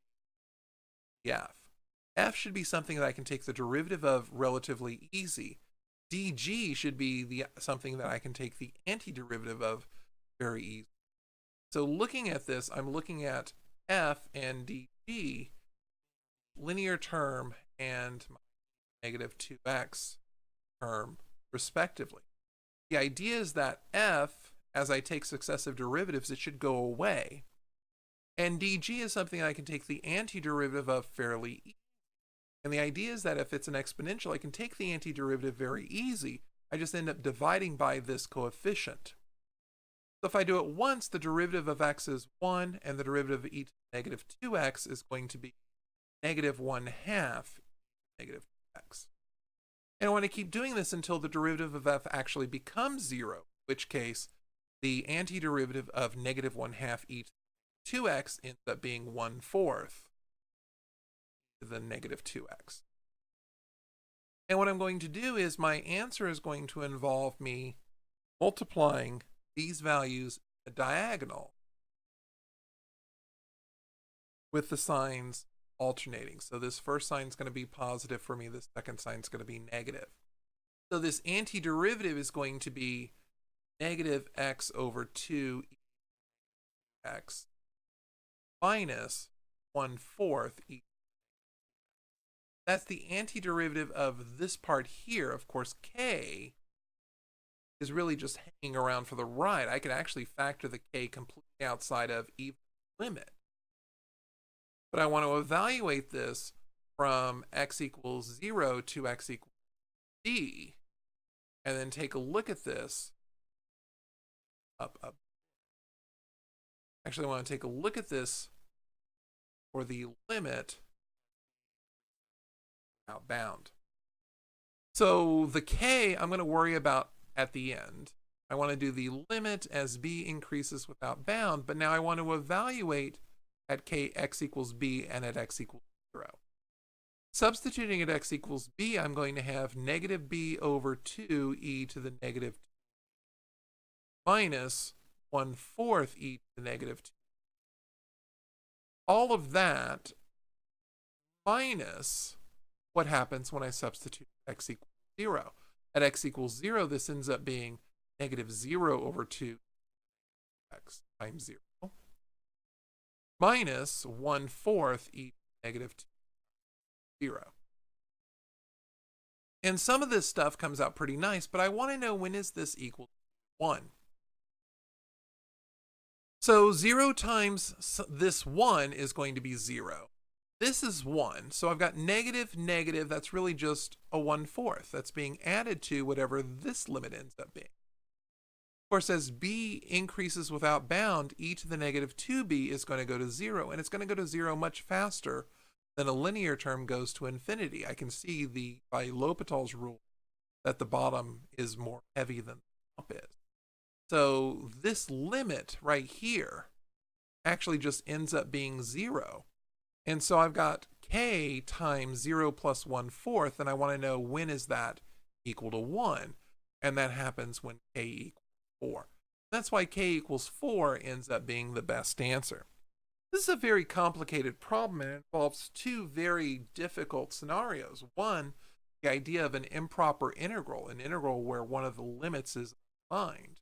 df. F should be something that I can take the derivative of relatively easy. dg should be something that I can take the antiderivative of very easy. So looking at this, I'm looking at f and dg, linear term and negative 2x term, respectively. The idea is that f, as I take successive derivatives, it should go away. And dg is something I can take the antiderivative of fairly easily. And the idea is that if it's an exponential, I can take the antiderivative very easy. I just end up dividing by this coefficient. So if I do it once, the derivative of x is 1, and the derivative of e to the negative 2x is going to be negative 1/2 negative 2x. And I want to keep doing this until the derivative of f actually becomes 0, in which case the antiderivative of negative 1/2 e to the 2x ends up being 1/4 to the negative 2x. And what I'm going to do is my answer is going to involve me multiplying these values at diagonal with the signs alternating. So this first sign is going to be positive for me, the second sign is going to be negative. So this antiderivative is going to be negative x over 2 x minus 1/4 e. That's the antiderivative of this part here. Of course, k is really just hanging around for the ride. I could actually factor the k completely outside of even limit. But I want to evaluate this from x equals 0 to x equals d, and then take a look at this up. Actually, I want to take a look at this for the limit out bound. So the k I'm going to worry about at the end. I want to do the limit as b increases without bound, but now I want to evaluate at k x equals b and at x equals 0. Substituting at x equals b, I'm going to have negative b over 2 e to the negative 2 minus 1/4 e to the negative 2. All of that minus what happens when I substitute x equals 0. At x equals 0, this ends up being negative 0 over 2 x times 0 minus 1/4 e to the negative 2, 0. And some of this stuff comes out pretty nice, but I want to know, when is this equal to 1? So 0 times this 1 is going to be 0. This is 1, so I've got negative, negative, that's really just a 1/4. That's being added to whatever this limit ends up being. Of course, as b increases without bound, e to the negative 2b is going to go to 0, and it's going to go to 0 much faster than a linear term goes to infinity. I can see by L'Hopital's rule that the bottom is more heavy than the top is. So this limit right here actually just ends up being 0. And so I've got k times 0 plus 1/4, and I want to know, when is that equal to 1? And that happens when k equals 4. That's why k equals 4 ends up being the best answer. This is a very complicated problem, and it involves two very difficult scenarios. One, the idea of an improper integral, an integral where one of the limits is defined.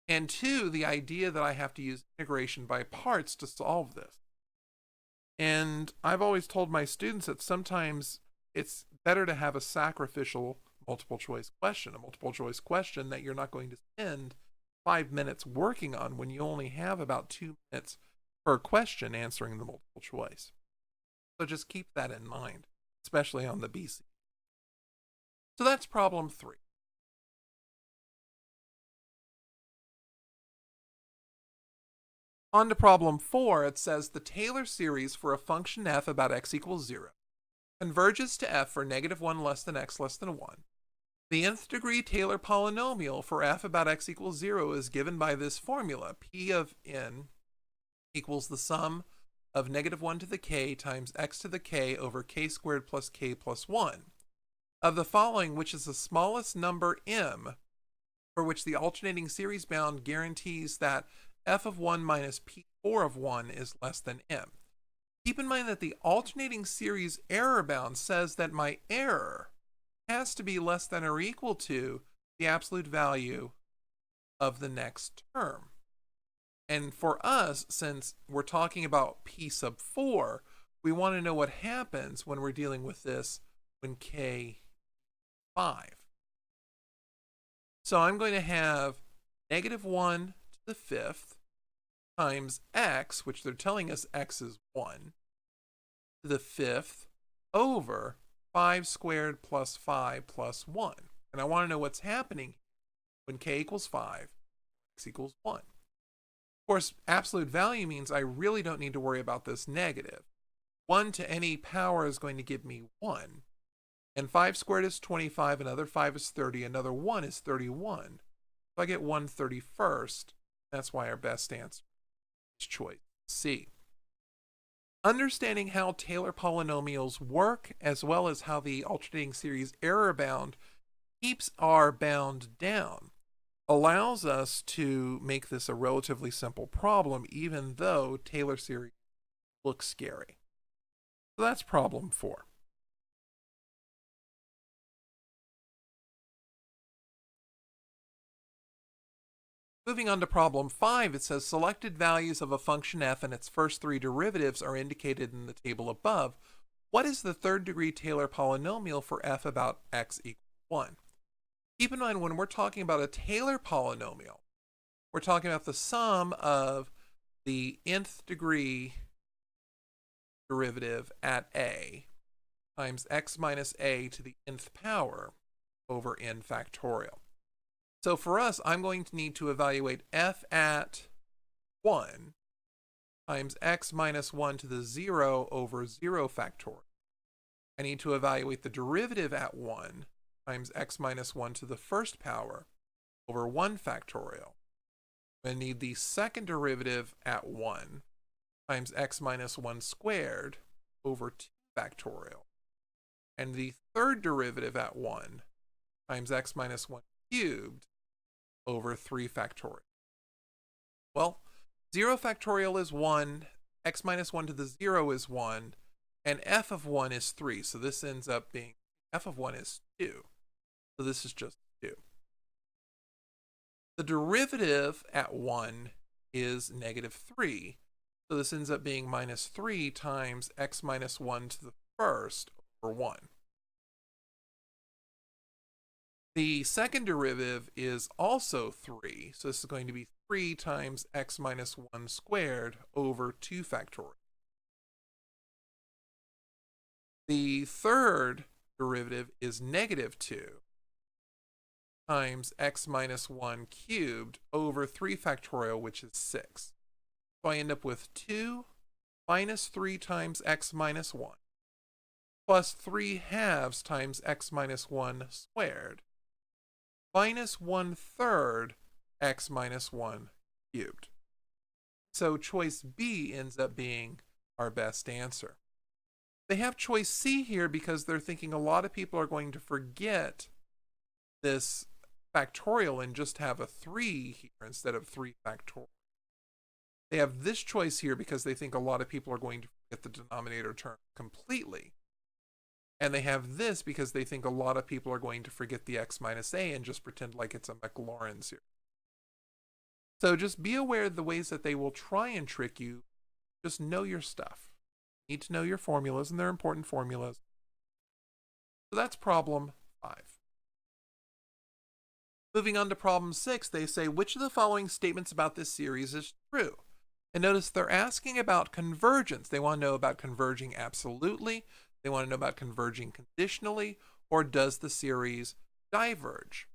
And two, the idea that I have to use integration by parts to solve this. And I've always told my students that sometimes it's better to have a sacrificial multiple choice question, a multiple choice question that you're not going to spend 5 minutes working on when you only have about 2 minutes per question answering the multiple choice. So just keep that in mind, especially on the BC. So that's problem 3. On to problem 4, it says the Taylor series for a function f about x equals 0 converges to f for negative 1 less than x less than 1. The nth degree Taylor polynomial for f about x equals 0 is given by this formula. P of n equals the sum of negative 1 to the k times x to the k over k squared plus k plus 1. Of the following, which is the smallest number m for which the alternating series bound guarantees that f of 1 minus p4 of 1 is less than m. Keep in mind that the alternating series error bound says that my error has to be less than or equal to the absolute value of the next term. And for us, since we're talking about p sub 4, we want to know what happens when we're dealing with this when k 5. So I'm going to have negative 1 to the 5th times x, which they're telling us x is 1, to the 5th over 5 squared plus 5 plus 1. And I want to know what's happening when k equals 5, x equals 1. Of course, absolute value means I really don't need to worry about this negative. 1 to any power is going to give me 1. And 5 squared is 25, another 5 is 30, another 1 is 31. So I get 1/31st. That's why our best answer is choice C. Understanding how Taylor polynomials work, as well as how the alternating series error bound keeps our bound down, allows us to make this a relatively simple problem, even though Taylor series looks scary. So that's problem 4. Moving on to problem 5, it says selected values of a function f and its first 3 derivatives are indicated in the table above. What is the third degree Taylor polynomial for f about x equals 1? Keep in mind, when we're talking about a Taylor polynomial, we're talking about the sum of the nth degree derivative at a times x minus a to the nth power over n factorial. So for us, I'm going to need to evaluate f at 1 times x minus 1 to the 0 over 0 factorial. I need to evaluate the derivative at 1 times x minus 1 to the first power over 1 factorial. I need the second derivative at 1 times x minus 1 squared over 2 factorial. And the third derivative at 1 times x minus 1 cubed over 3 factorial. Well, 0 factorial is 1, x minus 1 to the 0 is 1, and f of 1 is 3. So this ends up being, f of 1 is 2. So this is just 2. The derivative at 1 is negative 3. So this ends up being minus 3 times x minus 1 to the first over 1. The second derivative is also 3, so this is going to be 3 times x minus 1 squared over 2 factorial. The third derivative is negative 2 times x minus 1 cubed over 3 factorial, which is 6. So I end up with 2 minus 3 times x minus 1 plus 3 halves times x minus 1 squared minus 1/3 x minus 1 cubed. So choice B ends up being our best answer. They have choice C here because they're thinking a lot of people are going to forget this factorial and just have a 3 here instead of 3 factorial. They have this choice here because they think a lot of people are going to forget the denominator term completely. And they have this because they think a lot of people are going to forget the x minus a and just pretend like it's a Maclaurin series. So just be aware of the ways that they will try and trick you. Just know your stuff. You need to know your formulas, and they're important formulas. So that's problem 5. Moving on to problem 6, they say, which of the following statements about this series is true? And notice they're asking about convergence. They want to know about converging absolutely. They want to know about converging conditionally, or does the series diverge?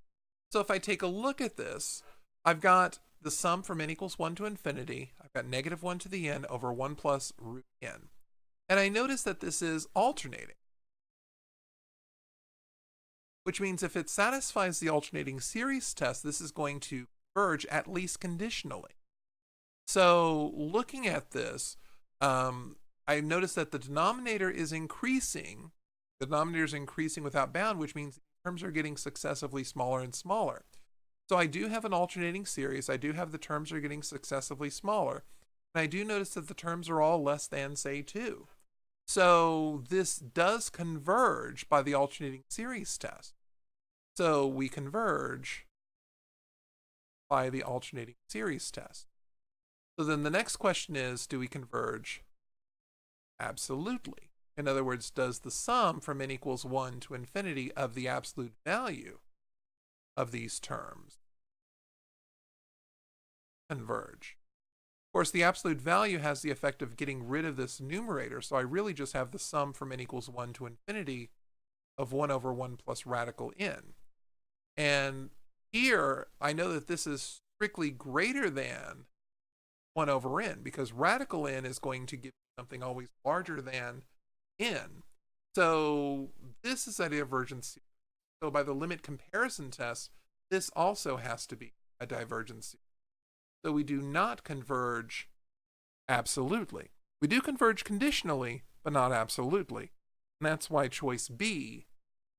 So if I take a look at this, I've got the sum from n equals 1 to infinity. I've got negative 1 to the n over 1 plus root n. And I notice that this is alternating, which means if it satisfies the alternating series test, this is going to converge at least conditionally. So looking at this, I notice that the denominator is increasing. The denominator is increasing without bound, which means the terms are getting successively smaller and smaller. So I do have an alternating series. I do have the terms are getting successively smaller. And I do notice that the terms are all less than, say, 2. So this does converge by the alternating series test. So we converge by the alternating series test. So then the next question is, do we converge absolutely? In other words, does the sum from n equals 1 to infinity of the absolute value of these terms converge? Of course, the absolute value has the effect of getting rid of this numerator, so I really just have the sum from n equals 1 to infinity of 1 over 1 plus radical n. And here, I know that this is strictly greater than 1 over n, because radical n is going to give something always larger than n. So this is a divergent series. So by the limit comparison test, this also has to be a divergent series. So we do not converge absolutely. We do converge conditionally, but not absolutely. And that's why choice B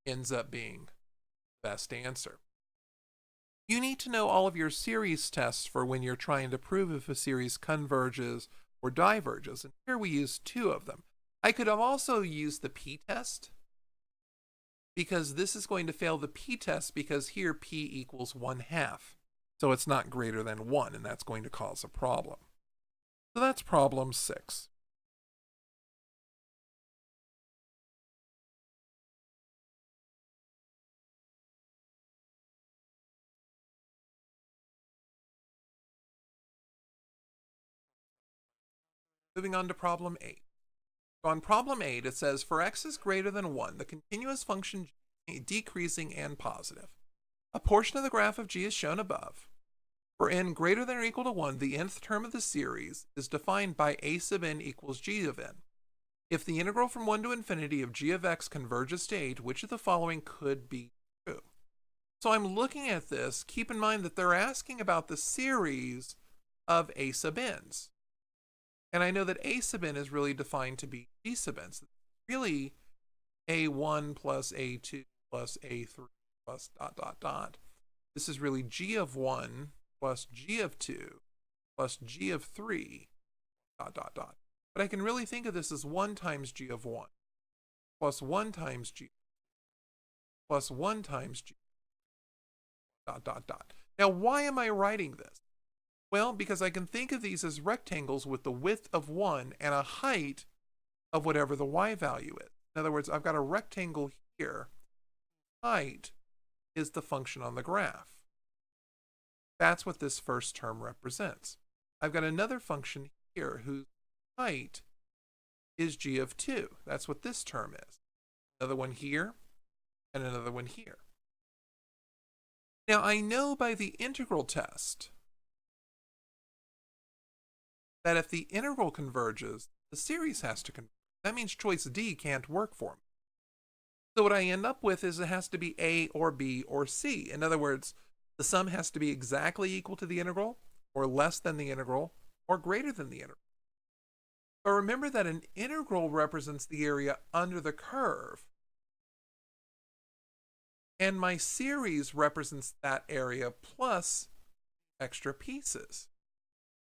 ends up being the best answer. You need to know all of your series tests for when you're trying to prove if a series converges or diverges. And here we use two of them. I could have also used the p-test, because this is going to fail the p-test because here p equals 1/2. So it's not greater than 1, and that's going to cause a problem. So that's problem 6. Moving on to problem 8. So on problem 8, it says for x is greater than 1, the continuous function g decreasing and positive. A portion of the graph of g is shown above. For n greater than or equal to 1, the nth term of the series is defined by a sub n equals g of n. If the integral from 1 to infinity of g of x converges to 8, which of the following could be true? So I'm looking at this. Keep in mind that they're asking about the series of a sub n's. And I know that a sub n is really defined to be g sub n. So really a1 plus a2 plus a3 plus dot dot dot. This is really g of 1 plus g of 2 plus g of 3 dot dot dot. But I can really think of this as 1 times g of 1 plus 1 times g plus 1 times g dot dot dot. Now, why am I writing this? Well, because I can think of these as rectangles with the width of 1 and a height of whatever the y value is. In other words, I've got a rectangle here. Height is the function on the graph. That's what this first term represents. I've got another function here whose height is g of 2. That's what this term is. Another one here and another one here. Now, I know by the integral test that if the integral converges, the series has to converge. That means choice D can't work for me. So what I end up with is it has to be A or B or C. In other words, the sum has to be exactly equal to the integral, or less than the integral, or greater than the integral. But remember that an integral represents the area under the curve, and my series represents that area plus extra pieces.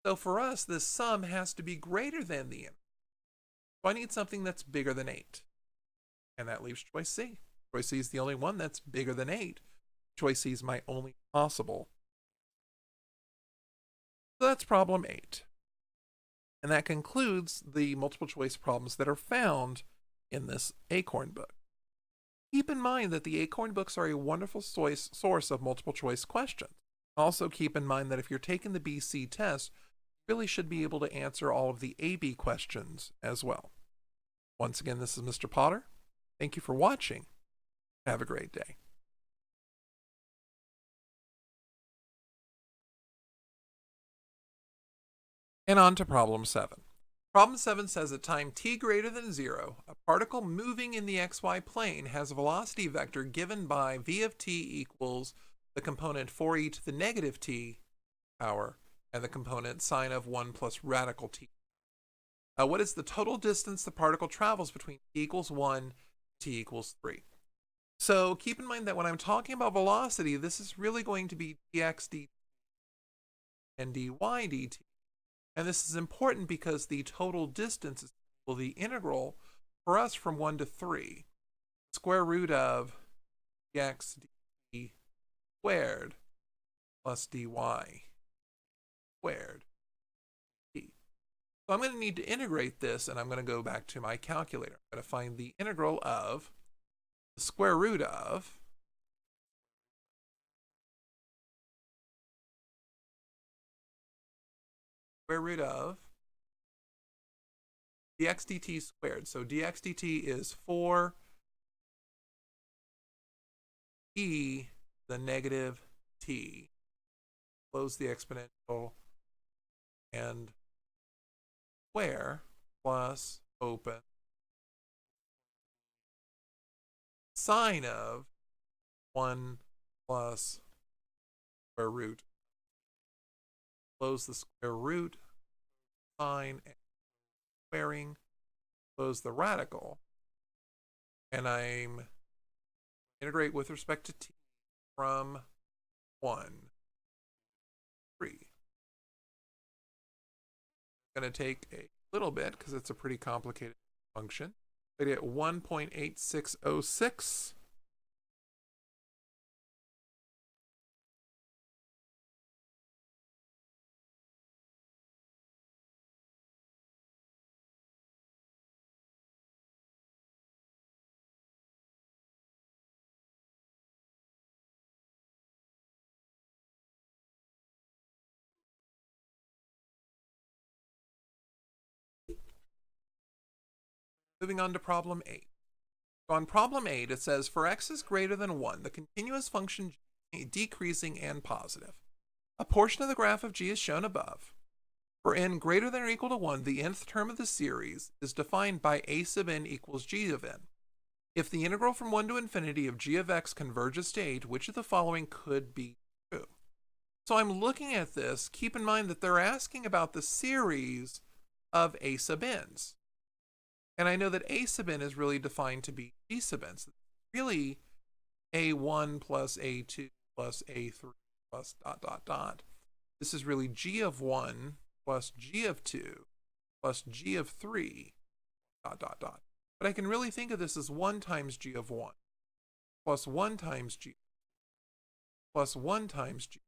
So for us, this sum has to be greater than the integral. So I need something that's bigger than 8. And that leaves choice C. Choice C is the only one that's bigger than 8. Choice C is my only possible. So that's problem 8. And that concludes the multiple choice problems that are found in this Acorn book. Keep in mind that the Acorn books are a wonderful source of multiple choice questions. Also keep in mind that if you're taking the BC test, you really should be able to answer all of the AB questions as well. Once again, this is Mr. Potter. Thank you for watching. Have a great day. And on to problem 7. Problem 7 says at time t greater than 0, a particle moving in the xy plane has a velocity vector given by v of t equals the component 4e to the negative t power and the component sine of 1 plus radical t. What is the total distance the particle travels between t equals 1 t equals 3? So keep in mind that when I'm talking about velocity, this is really going to be dx dt and dy dt. And this is important because the total distance is equal to the integral for us from 1 to 3. Square root of dx dt squared plus dy squared t. So I'm going to need to integrate this, and I'm going to go back to my calculator. I'm going to find the integral of the square root of dx dt squared. So dx dt is 4 e the negative t. Close the exponential and square plus open sine of 1 plus square root. Close the square root, sine, and squaring, close the radical, and I'm integrate with respect to t from 1, 3. I'm going to take a little bit because it's a pretty complicated function. I get 1.8606. Moving on to problem 8. So on problem 8, it says for x is greater than 1, the continuous function g decreasing and positive. A portion of the graph of g is shown above. For n greater than or equal to 1, the nth term of the series is defined by a sub n equals g of n. If the integral from 1 to infinity of g of x converges to 8, which of the following could be true? So I'm looking at this. Keep in mind that they're asking about the series of a sub n's. And I know that a sub n is really defined to be g sub n. So really a1 plus a2 plus a3 plus dot dot dot. This is really g of 1 plus g of 2 plus g of 3 dot dot dot. But I can really think of this as 1 times g of 1 plus 1 times g plus 1 times g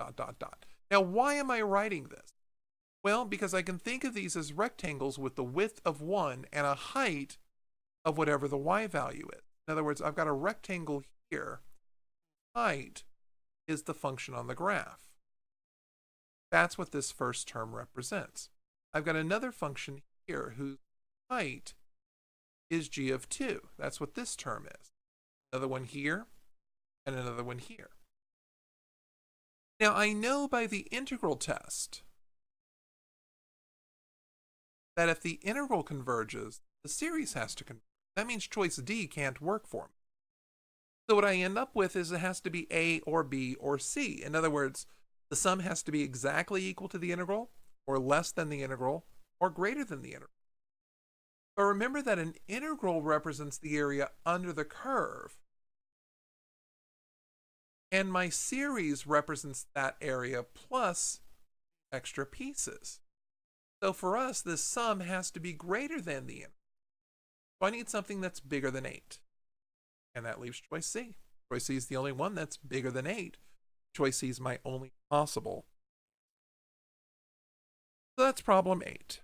dot dot dot. Now why am I writing this? Well, because I can think of these as rectangles with the width of 1 and a height of whatever the y value is. In other words, I've got a rectangle here. Height is the function on the graph. That's what this first term represents. I've got another function here whose height is g of 2. That's what this term is. Another one here and another one here. Now I know by the integral test that if the integral converges, the series has to converge. That means choice D can't work for me. So what I end up with is it has to be A or B or C. In other words, the sum has to be exactly equal to the integral, or less than the integral, or greater than the integral. But remember that an integral represents the area under the curve, and my series represents that area plus extra pieces. So for us, this sum has to be greater than the integral. So I need something that's bigger than 8. And that leaves choice C. Choice C is the only one that's bigger than 8. Choice C is my only possible. So that's problem 8.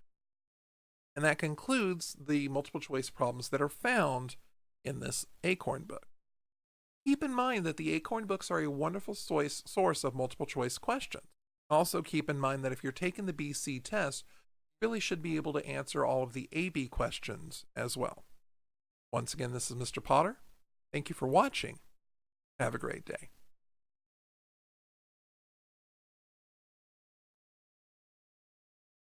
And that concludes the multiple choice problems that are found in this Acorn book. Keep in mind that the Acorn books are a wonderful source of multiple choice questions. Also keep in mind that if you're taking the BC test, you really should be able to answer all of the AB questions as well. Once again, this is Mr. Potter. Thank you for watching. Have a great day.